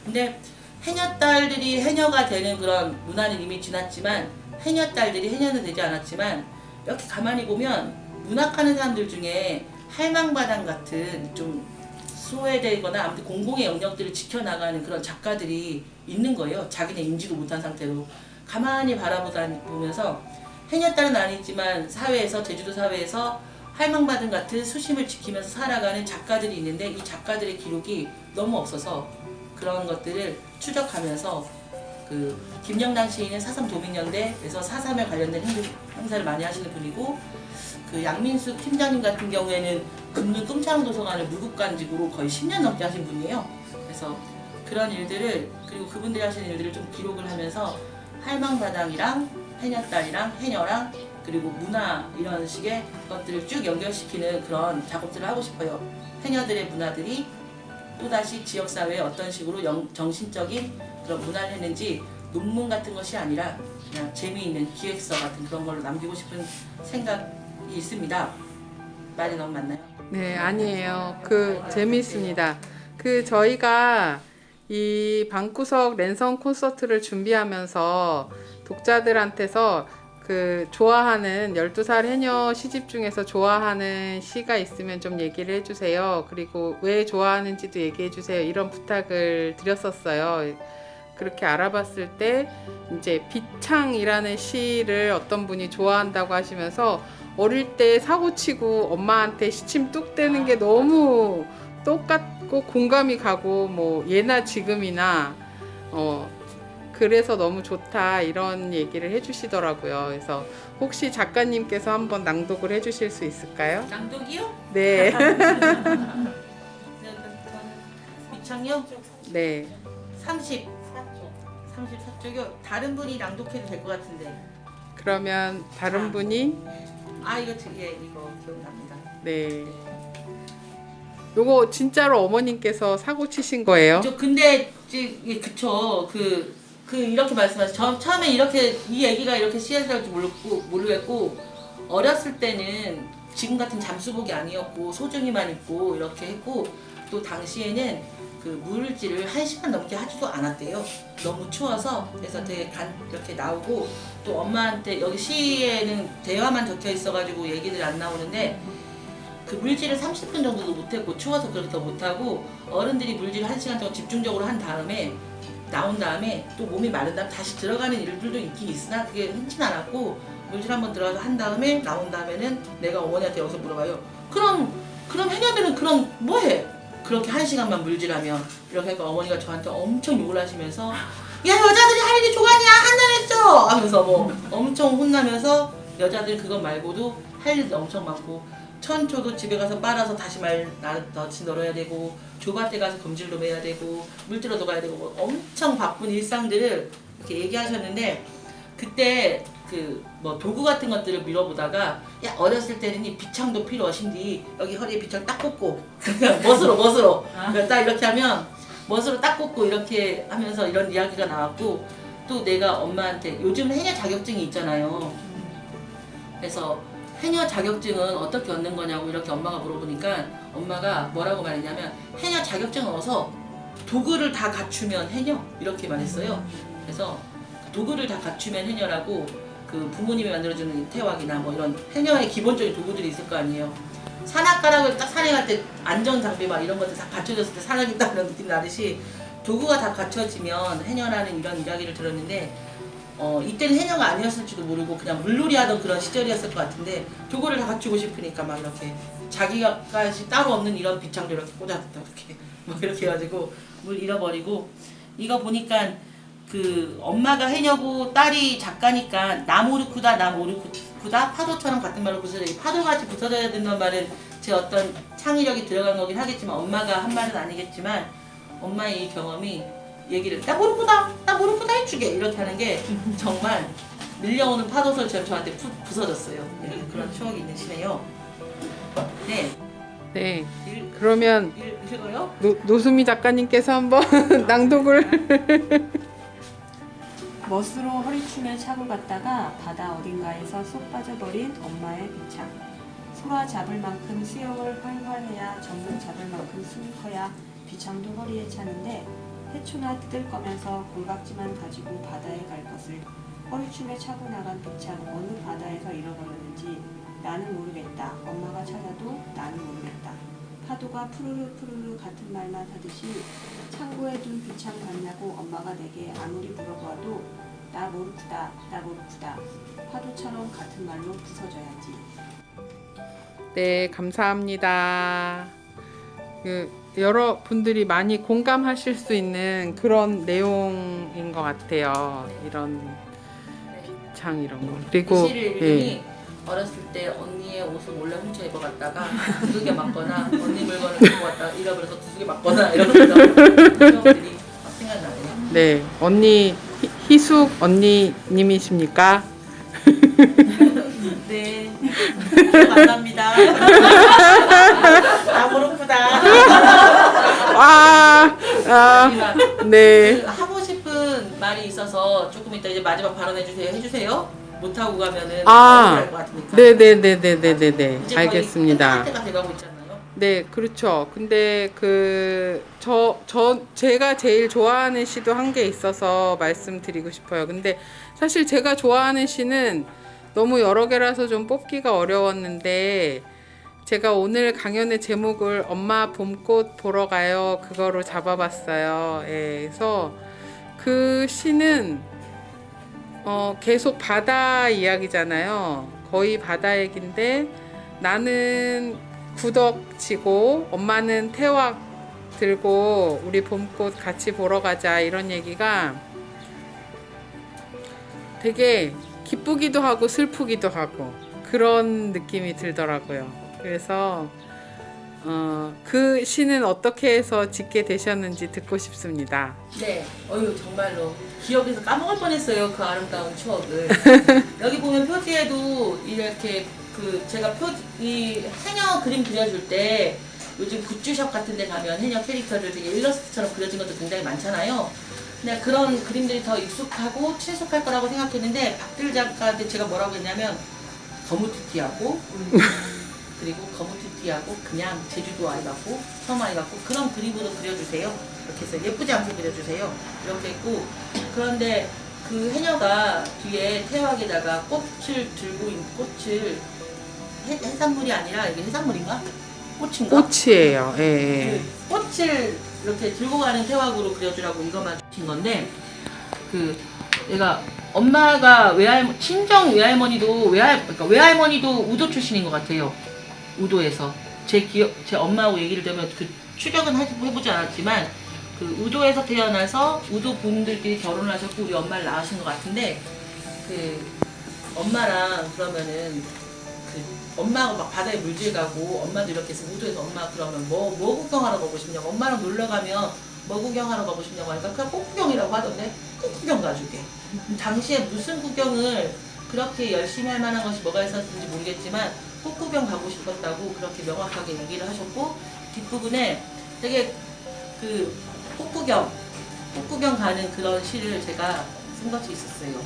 근데 해녀딸들이 해녀가 되는 그런 문화는 이미 지났지만 해녀딸들이 해녀는 되지 않았지만 이렇게 가만히 보면 문학하는 사람들 중에 할망바당 같은 좀 소외되거나 아무튼 공공의 영역들을 지켜나가는 그런 작가들이 있는 거예요. 자기네 인지도 못한 상태로. 가만히 바라보면서 해녀딸은 아니지만 사회에서 제주도 사회에서 할망바당 같은 수심을 지키면서 살아가는 작가들이 있는데 이 작가들의 기록이 너무 없어서 그런 것들을 추적하면서 그 김영란 시인은 사삼 도민연대에서 사삼에 관련된 행사를 많이 하시는 분이고 그 양민수 팀장님 같은 경우에는 금능 끔창도서관을 무급간직으로 거의 10년 넘게 하신 분이에요. 그래서 그런 일들을 그리고 그분들이 하시는 일들을 좀 기록을 하면서 할망바당이랑 해녀딸이랑 해녀랑 그리고 문화 이런 식의 것들을 쭉 연결시키는 그런 작업들을 하고 싶어요. 해녀들의 문화들이 또다시 지역사회에 어떤 식으로 정신적인 그런 문화를 했는지 논문 같은 것이 아니라 그냥 재미있는 기획서 같은 그런 걸로 남기고 싶은 생각이 있습니다. 말이 너무 많나요? 네, 아니에요. 재미있습니다. 저희가 이 방구석 랜선 콘서트를 준비하면서 독자들한테서 좋아하는 12살 해녀 시집 중에서 좋아하는 시가 있으면 좀 얘기를 해주세요. 그리고 왜 좋아하는지도 얘기해주세요. 이런 부탁을 드렸었어요. 그렇게 알아봤을 때 이제 비창이라는 시를 어떤 분이 좋아한다고 하시면서 어릴 때 사고치고 엄마한테 시침 뚝 떼는 게 너무 똑같고 공감이 가고 뭐 예나 지금이나 그래서 너무 좋다 이런 얘기를 해주시더라고요. 그래서 혹시 작가님께서 한번 낭독을 해주실 수 있을까요? 낭독이요? 네. 이창요? 네. 34쪽이요. 다른 분이 낭독해도 될 것 같은데. 그러면 다른 분이 이거 이거 기억납니다. 네. 요거 진짜로 어머님께서 사고 치신 거예요? 근데 그쵸. 이렇게 말씀하셨어요. 처음에 이렇게 이 얘기가 이렇게 씨앗이 날 줄 모르겠고 어렸을 때는 지금 같은 잠수복이 아니었고 소중이만 입고 이렇게 했고 또 당시에는 그 물질을 1시간 넘게 하지도 않았대요. 너무 추워서. 그래서 되게 이렇게 나오고 또 엄마한테 여기 시에는 대화만 적혀 있어가지고 얘기들 안 나오는데 그 물질을 30분 정도도 못했고 추워서 그렇게 더 못하고 어른들이 물질을 1시간 동안 집중적으로 한 다음에 나온 다음에 또 몸이 마른 다음에 다시 들어가는 일들도 있긴 있으나 그게 흔치 않았고 물질 한번 들어가서 한 다음에 나온 다음에는 내가 어머니한테 여기서 물어봐요. 그럼 해녀들은 그럼 뭐해? 그렇게 1시간만 물질하면 이렇게 하니까 어머니가 저한테 엄청 욕을 하시면서 야 여자들이 할 일이 조간이야 한잔했죠? 하면서 뭐 엄청 혼나면서 여자들 그것 말고도 할 일도 엄청 많고 천초도 집에 가서 빨아서 다시 다시 널어야 되고 조밭에 가서 검질로 매야 되고 물 들어도 가야 되고 뭐 엄청 바쁜 일상들을 이렇게 얘기하셨는데 그때 뭐 도구 같은 것들을 밀어보다가 야 어렸을 때는 이 비창도 필요하신디 여기 허리에 비창 딱 꽂고 멋으로 딱 이렇게 하면 멋으로 딱 꽂고 이렇게 하면서 이런 이야기가 나왔고, 또 내가 엄마한테 요즘 해녀 자격증이 있잖아요. 그래서 해녀 자격증은 어떻게 얻는 거냐고 이렇게 엄마가 물어보니까 엄마가 뭐라고 말했냐면, 해녀 자격증을 얻어서 도구를 다 갖추면 해녀 이렇게 말했어요. 그래서 도구를 다 갖추면 해녀라고, 그 부모님이 만들어주는 태왁이나 뭐 이런 해녀의 기본적인 도구들이 있을 거 아니에요. 산악가락을 딱 산에 갈 때 안전 장비 막 이런 것들 다 갖춰졌을 때 산악이 있다는 느낌 나듯이 도구가 다 갖춰지면 해녀라는 이런 이야기를 들었는데, 이때는 해녀가 아니었을지도 모르고 그냥 물놀이 하던 그런 시절이었을 것 같은데, 도구를 다 갖추고 싶으니까 막 이렇게 자기가까지 따로 없는 이런 비창도 이렇게 꽂아뒀다 이렇게 막 이렇게 해가지고 물 잃어버리고. 이거 보니까 그 엄마가 해녀고 딸이 작가니까 나모르쿠다 나모르쿠다 파도처럼 같은 말로 부서져, 파도같이 부서져야 된다는 말은 제 어떤 창의력이 들어간 거긴 하겠지만, 엄마가 한 말은 아니겠지만 엄마의 이 경험이 얘기를 나모르쿠다 해주게 이렇게 하는 게 정말 밀려오는 파도설처럼 저한테 푹 부서졌어요. 네, 그런 추억이 있으시네요. 네. 네. 그러면 읽어요? 노수미 작가님께서 한번 낭독을. 멋으로 허리춤에 차고 갔다가 바다 어딘가에서 쏙 빠져버린 엄마의 비창. 소라 잡을 만큼 수영을 활활 해야 전문 잡을 만큼 숨이 커야 비창도 허리에 차는데, 해초나 뜯을 거면서 골각지만 가지고 바다에 갈 것을 허리춤에 차고 나간 비창 어느 바다에서 잃어버렸는지 나는 모르겠다. 엄마가 찾아도 나는 모르겠다. 파도가 푸르르 푸르르 같은 말만 하듯이 창고에 둔 비창 같냐고 엄마가 내게 아무리 물어봐도 나 모르쿠다 나 모르쿠다. 파도처럼 같은 말로 부서져야지. 네, 감사합니다. 여러분들이 많이 공감하실 수 있는 그런 내용인 것 같아요. 이런 비창 이런 거. 그리고 시를 읽으니 어렸을 때 언니의 옷을 몰래 훔쳐 입어갔다가 두들겨 맞거나, 언니 물건을 갖고 왔다가 잃어버려서 두들겨 맞거나 이런 기억들이 막 생각나네요. 네, 언니 희숙 언니님이십니까? 네, 감사합니다. 아, 모르구나. 네. 하고 싶은 말이 있어서 조금 이따 이제 마지막 발언해 주세요. 해주세요. 못하고 가면은 억울할 것 같으니까. 네네네네네네. 이제 알겠습니다. 거의 때가 돼가고 있잖아요. 네, 그렇죠. 근데 제가 제일 좋아하는 시도 한 개 있어서 말씀드리고 싶어요. 근데 사실 제가 좋아하는 시는 너무 여러 개라서 좀 뽑기가 어려웠는데, 제가 오늘 강연의 제목을 엄마 봄꽃 보러 가요 그거로 잡아봤어요. 예, 그래서 그 시는 계속 바다 이야기잖아요. 거의 바다 얘기인데, 나는 구덕 지고 엄마는 태왁 들고 우리 봄꽃 같이 보러 가자, 이런 얘기가 되게 기쁘기도 하고 슬프기도 하고 그런 느낌이 들더라고요. 그래서 그 시는 어떻게 해서 짓게 되셨는지 듣고 싶습니다. 네, 정말로 기억에서 까먹을 뻔했어요. 그 아름다운 추억을. 여기 보면 표지에도 이렇게 제가 이 해녀 그림 그려줄 때, 요즘 굿즈샵 같은 데 가면 해녀 캐릭터들 되게 일러스트처럼 그려진 것도 굉장히 많잖아요. 근데 그런 그림들이 더 익숙하고 친숙할 거라고 생각했는데, 박들 작가한테 제가 뭐라고 했냐면, 거무튀튀하고 그리고 거무튀튀하고 그냥 제주도 아이 같고 섬 아이 같고 그런 그림으로 그려주세요. 이렇게 해서 예쁘지 않게 그려주세요. 이렇게 했고, 그런데 그 해녀가 뒤에 태왁에다가 꽃을 들고 있는, 꽃을 해산물이 아니라 이게 해산물인가? 꽃인가? 꽃이에요. 예. 그 꽃을 이렇게 들고 가는 태왁으로 그려주라고 이것만 주신 건데, 얘가 엄마가 친정 외할머니도 그러니까 외할머니도 우도 출신인 것 같아요. 우도에서 제 엄마하고 얘기를 들으면 추격은 해보지 않았지만 그 우도에서 태어나서 우도 분들끼리 결혼을 하셨고 우리 엄마를 낳으신 것 같은데, 엄마랑 그러면은 엄마하고 막 바다에 물질 가고, 엄마도 이렇게 해서 우도에서 엄마 그러면 뭐 구경하러 가고 싶냐고, 엄마랑 놀러 가면 뭐 구경하러 가고 싶냐고 하니까 그냥 꽃구경이라고 하던데, 꽃구경 가주게. 당시에 무슨 구경을 그렇게 열심히 할 만한 것이 뭐가 있었는지 모르겠지만 꽃구경 가고 싶었다고 그렇게 명확하게 얘기를 하셨고, 뒷부분에 되게 꽃구경 가는 그런 시를 제가 쓴 것이 있었어요.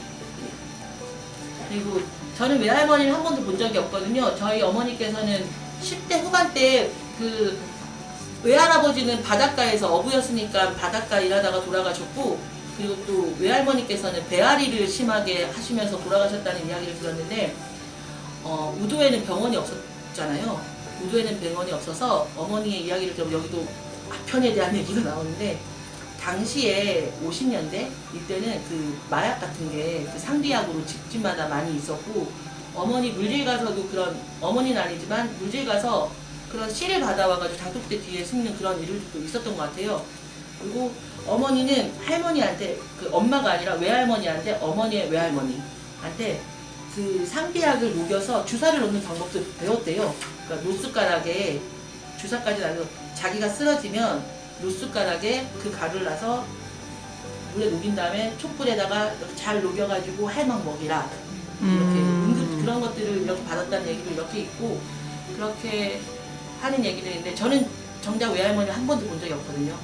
그리고 저는 외할머니를 한 번도 본 적이 없거든요. 저희 어머니께서는 10대 후반때 그 외할아버지는 바닷가에서 어부였으니까 바닷가 일하다가 돌아가셨고, 그리고 또 외할머니께서는 배앓이를 심하게 하시면서 돌아가셨다는 이야기를 들었는데, 우도에는 병원이 없었잖아요. 우도에는 병원이 없어서 어머니의 이야기를 들으면 여기도 아편에 대한 얘기가 나오는데, 당시에 50년대 이때는 그 마약 같은 게 그 상비약으로 집집마다 많이 있었고, 어머니 물질 가서도 그런, 어머니는 아니지만 물질 가서 그런 씨를 받아와가지고 장독대 뒤에 숨는 그런 일들도 있었던 것 같아요. 그리고 어머니는 할머니한테, 그 엄마가 아니라 외할머니한테, 어머니의 외할머니한테 그 상비약을 녹여서 주사를 놓는 방법도 배웠대요. 그러니까 노숟가락에 주사까지 나서 자기가 쓰러지면 노숟가락에 그 가루를 놔서 물에 녹인 다음에 촛불에다가 이렇게 잘 녹여가지고 할망 먹이라, 이렇게 응급 그런 것들을 이렇게 받았다는 얘기도 이렇게 있고, 그렇게 하는 얘기도 있는데, 저는 정작 외할머니를 한 번도 본 적이 없거든요.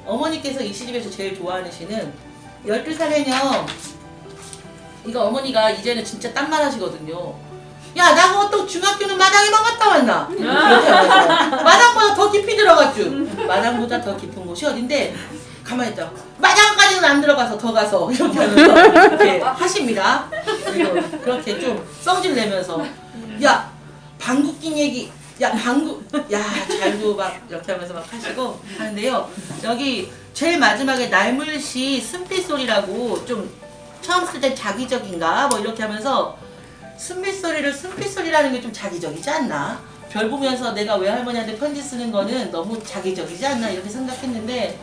어머니께서 이 시집에서 제일 좋아하는 시는 12살 해녀, 이거 어머니가 이제는 진짜 딴말 하시거든요. 야, 나가 어떤 중학교는 마당에만 갔다 왔나? 이렇게 하면서 마당보다 더 깊이 들어갔죠. 마당보다 더 깊은 곳이 어딘데? 가만히 있다. 마당까지는 안 들어가서 더 가서 이렇게 하면서 이렇게 하십니다. 그리고 그렇게 좀 성질 내면서, 야, 방귀 낀 얘기, 야, 야, 잘도 막 이렇게 하면서 막 하시고 하는데요. 여기 제일 마지막에 날물시 쓴빛소리라고, 좀 처음 쓸 때 자기적인가 뭐 이렇게 하면서, 쓴빛소리라는 게 좀 자기적이지 않나? 별 보면서 내가 외할머니한테 편지 쓰는 거는 너무 자기적이지 않나 이렇게 생각했는데,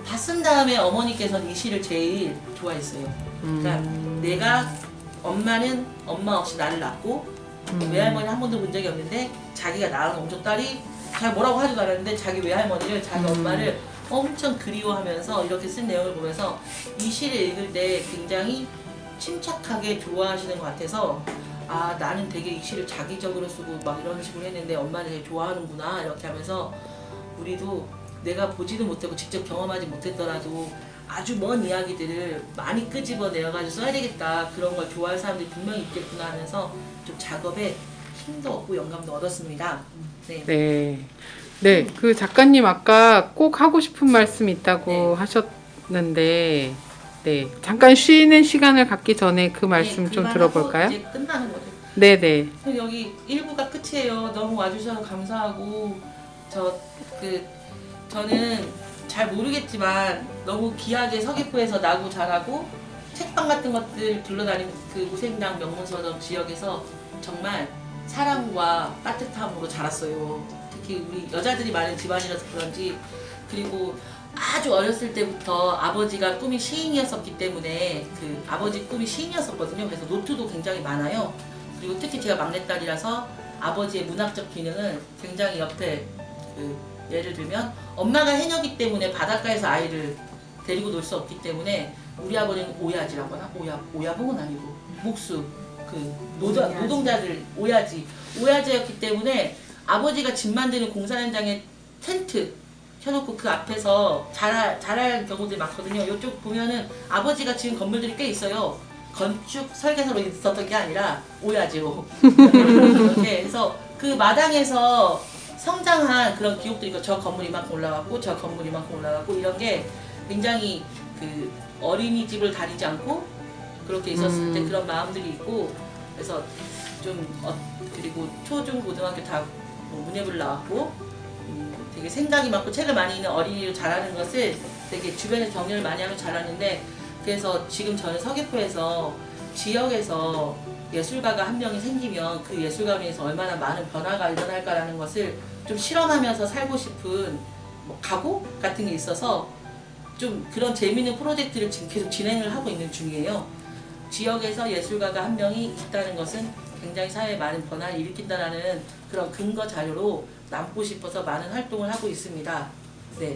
다 쓴 다음에 어머니께서는 이 시를 제일 좋아했어요. 그러니까 내가, 엄마는 엄마 없이 나를 낳고, 외할머니 한 번도 본 적이 없는데 자기가 낳은 옹조딸이 잘 뭐라고 하지도 않았는데 자기 외할머니를, 자기 엄마를 엄청 그리워하면서 이렇게 쓴 내용을 보면서 이 시를 읽을 때 굉장히 침착하게 좋아하시는 것 같아서, 아, 나는 되게 이 시를 자기적으로 쓰고 막 이런 식으로 했는데 엄마는 되게 좋아하는구나 이렇게 하면서, 우리도 내가 보지도 못하고 직접 경험하지 못했더라도 아주 먼 이야기들을 많이 끄집어내어가지고 써야 되겠다, 그런 걸 좋아할 사람들이 분명히 있겠구나 하면서 좀 작업에 힘도 얻고 영감도 얻었습니다. 네. 네. 네, 그 작가님 아까 꼭 하고 싶은 말씀 있다고 네. 하셨는데, 네, 잠깐 쉬는 시간을 갖기 전에 그 말씀 네, 좀 그만하고 들어볼까요? 이제 끝나는 거죠. 네네. 여기 1부가 끝이에요. 너무 와주셔서 감사하고, 저는 잘 모르겠지만 너무 귀하게 서귀포에서 나고 자라고 책방 같은 것들 둘러다니는 그 우생당 명문서점 지역에서 정말 사랑과 따뜻함으로 자랐어요. 특히 우리 여자들이 많은 집안이라서 그런지, 그리고 아주 어렸을 때부터 아버지가 꿈이 시인이었었기 때문에, 그 아버지 꿈이 시인이었었거든요. 그래서 노트도 굉장히 많아요. 그리고 특히 제가 막내딸이라서 아버지의 문학적 기능은 굉장히 옆에, 예를 들면 엄마가 해녀기 때문에 바닷가에서 아이를 데리고 놀 수 없기 때문에 우리 아버지는 오야지라고 하나? 오야봉은 아니고 목수, 노동자들 오야지였기 때문에 아버지가 집 만드는 공사 현장에 텐트 켜놓고 그 앞에서 자랄 경우들이 많거든요. 이쪽 보면은 아버지가 지은 건물들이 꽤 있어요. 건축 설계사로 있었던 게 아니라 오야지로 이렇게 해서 그 마당에서 성장한 그런 기록도 있고, 저 건물 이만큼 올라갔고 저 건물 이만큼 올라갔고, 이런 게 굉장히 그 어린이집을 다니지 않고 그렇게 있었을 때 그런 마음들이 있고, 그래서 좀 그리고 초중 고등학교 다 문예부를 나왔고, 되게 생각이 많고 책을 많이 읽는 어린이로 자라는 것을 되게 주변에 격려를 많이 하면 자랐는데, 그래서 지금 저는 서귀포에서 지역에서 예술가가 한 명이 생기면 그 예술가로 인해서 얼마나 많은 변화가 일어날까라는 것을 좀 실험하면서 살고 싶은 각오 같은 게 있어서 좀 그런 재미있는 프로젝트를 지금 계속 진행을 하고 있는 중이에요. 지역에서 예술가가 한 명이 있다는 것은 굉장히 사회에 많은 변화를 일으킨다는 그런 근거 자료로 남고 싶어서 많은 활동을 하고 있습니다. 네,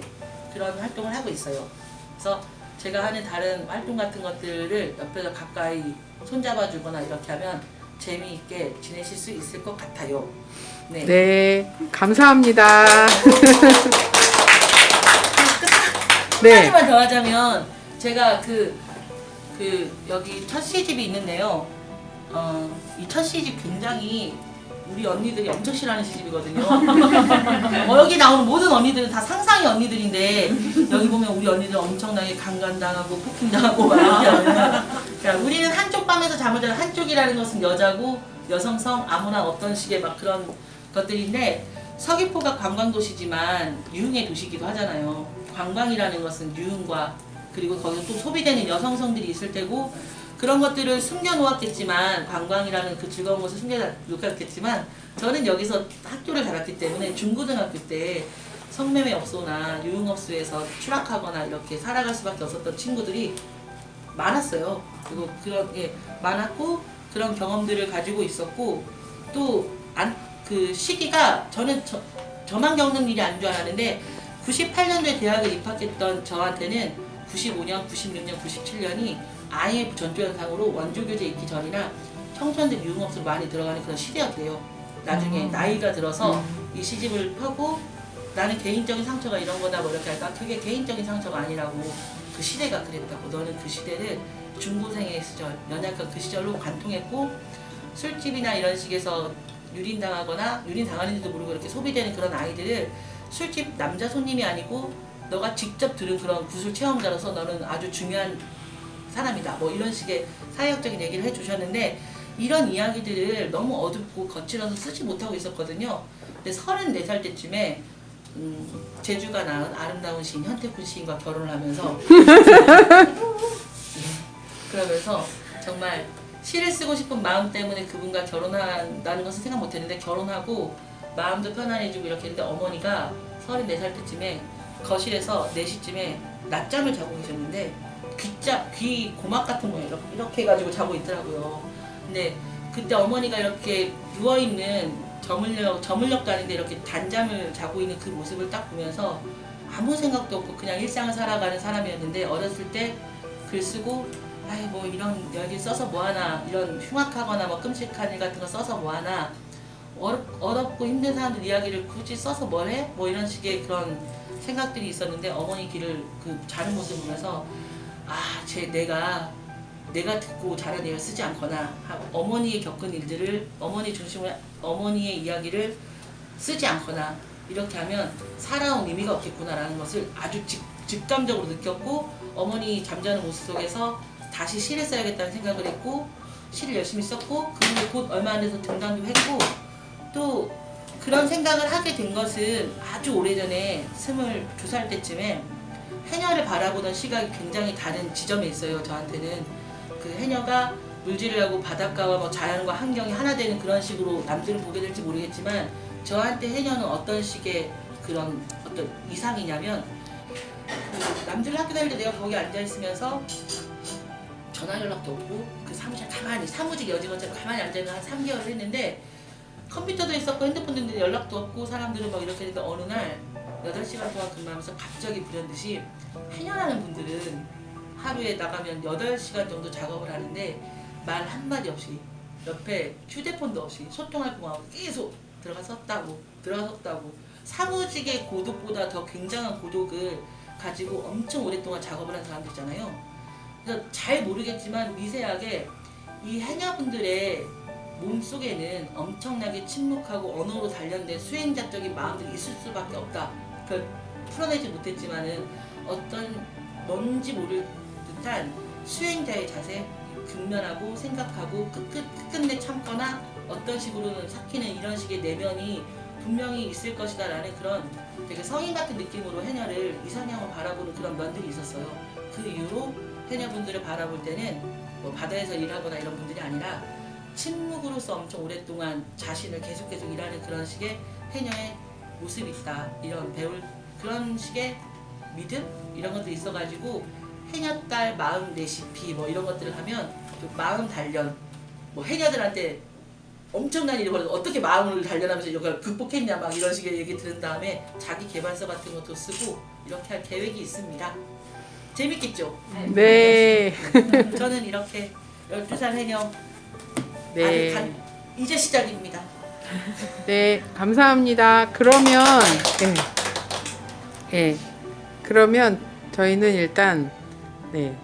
그런 활동을 하고 있어요. 그래서 제가 하는 다른 활동 같은 것들을 옆에서 가까이 손잡아 주거나 이렇게 하면 재미있게 지내실 수 있을 것 같아요. 네. 네, 감사합니다. 네. 한마디만 더 하자면 제가 여기 첫 시집이 있는데요. 이 첫 시집 굉장히 우리 언니들이 엄청 싫어하는 시집이거든요. 여기 나오는 모든 언니들은 다 상상의 언니들인데 여기 보면 우리 언니들 엄청나게 강간당하고 폭행당하고 막 이렇게 하면 그러니까 우리는 한쪽 밤에서 잠을 자는 한쪽이라는 것은 여자고 여성성 아무나 어떤 식의 막 그런 것들인데 서귀포가 관광도시지만 유흥의 도시이기도 하잖아요. 관광이라는 것은 유흥과 그리고 거기서 또 소비되는 여성성들이 있을 테고 그런 것들을 숨겨놓았겠지만 관광이라는 그 즐거운 것을 숨겨놓았겠지만 저는 여기서 학교를 다녔기 때문에 중고등학교 때 성매매업소나 유흥업소에서 추락하거나 이렇게 살아갈 수밖에 없었던 친구들이 많았어요. 그리고 그런 게 많았고 그런 경험들을 가지고 있었고 또 그 시기가 저는 저만 겪는 일이 아닌 줄 알았는데 98년도에 대학을 입학했던 저한테는 95년, 96년, 97년이 아예 전조현상으로 원조교재 있기 전이나 청소년들 유흥업소로 많이 들어가는 그런 시대였대요. 나중에 나이가 들어서 이 시집을 펴고 나는 개인적인 상처가 이런 거다 뭐 이렇게 할까? 그게 개인적인 상처가 아니라고 그 시대가 그랬다고. 너는 그 시대를 중고생의 시절, 연약한 그 시절로 관통했고 술집이나 이런 식에서 유린당하거나 유린당하는지도 모르고 이렇게 소비되는 그런 아이들을 술집 남자 손님이 아니고 너가 직접 들은 그런 구술 체험자로서 너는 아주 중요한 사람이다. 뭐 이런 식의 사회학적인 얘기를 해주셨는데 이런 이야기들을 너무 어둡고 거칠어서 쓰지 못하고 있었거든요. 근데 34살 때쯤에 제주가 낳은 아름다운 시인 현태쿤 시인과 결혼을 하면서 그러면서 정말 시를 쓰고 싶은 마음 때문에 그분과 결혼한다는 것은 생각 못했는데 결혼하고 마음도 편안해지고 이렇게 했는데 어머니가 34살 때쯤에 거실에서 4시쯤에 낮잠을 자고 계셨는데 귀 고막 같은 거 이렇게 해가지고 자고 있더라고요. 근데 그때 어머니가 이렇게 누워있는 저물녘도 아닌데 이렇게 단잠을 자고 있는 그 모습을 딱 보면서 아무 생각도 없고 그냥 일상을 살아가는 사람이었는데 어렸을 때 글 쓰고 아이 뭐 이런 여기 써서 뭐하나 이런 흉악하거나 뭐 끔찍한 일 같은 거 써서 뭐하나 어렵고 힘든 사람들 이야기를 굳이 써서 뭘 해? 뭐 이런 식의 그런 생각들이 있었는데 어머니 길을 그 자는 모습을 보면서 내가 듣고 자란 얘기를 쓰지 않거나 어머니의 겪은 일들을 어머니 중심으로 어머니의 이야기를 쓰지 않거나 이렇게 하면 살아온 의미가 없겠구나라는 것을 아주 직감적으로 느꼈고 어머니 잠자는 모습 속에서 다시 시를 써야겠다는 생각을 했고 시를 열심히 썼고 그리고 곧 얼마 안 돼서 등단도 했고 또 그런 생각을 하게 된 것은 아주 오래전에 22살 때쯤에 해녀를 바라보던 시각이 굉장히 다른 지점에 있어요. 저한테는 그 해녀가 물질을 하고 바닷가와 뭐 자연과 환경이 하나 되는 그런 식으로 남들은 보게 될지 모르겠지만 저한테 해녀는 어떤 식의 그런 어떤 이상이냐면 그 남들 학교 다닐 때 내가 거기 앉아 있으면서 전화 연락도 없고 그 사무실 가만히 사무직 여직원처럼 가만히 앉아 있는 한 3개월을 했는데 컴퓨터도 있었고 핸드폰도 있는데 연락도 없고 사람들은 막 이렇게 했는데 어느 날 8시간 동안 근무하면서 갑자기 불현듯이 해녀라는 분들은 하루에 나가면 8시간 정도 작업을 하는데 말 한마디 없이 옆에 휴대폰도 없이 소통할 공하고 계속 들어가 썼다고 사무직의 고독보다 더 굉장한 고독을 가지고 엄청 오랫동안 작업을 한 사람들 있잖아요. 그래서 잘 모르겠지만 미세하게 이 해녀분들의 몸속에는 엄청나게 침묵하고 언어로 단련된 수행자적인 마음들이 있을 수밖에 없다. 풀어내지 못했지만은 어떤 뭔지 모를 듯한 수행자의 자세, 근면하고 생각하고 끝끝내 참거나 어떤 식으로는 삭히는 이런 식의 내면이 분명히 있을 것이다 라는 그런 되게 성인 같은 느낌으로 해녀를 이상형을 바라보는 그런 면들이 있었어요. 그 이후로 해녀분들을 바라볼 때는 뭐 바다에서 일하거나 이런 분들이 아니라 침묵으로서 엄청 오랫동안 자신을 계속 일하는 그런 식의 해녀의 모습이 있다. 이런 배울 그런 식의 믿음? 이런 것들이 있어가지고 해녀딸 마음 레시피 뭐 이런 것들을 하면 그 마음 단련 뭐 해녀들한테 엄청난 일이 벌어서 어떻게 마음을 단련하면서 이걸 극복했냐 막 이런 식의 얘기 들은 다음에 자기 개발서 같은 것도 쓰고 이렇게 할 계획이 있습니다. 재밌겠죠? 네. 저는 이렇게 12살 해녀 네. 이제 시작입니다. 네, 감사합니다. 그러면 그러면 저희는 일단 네,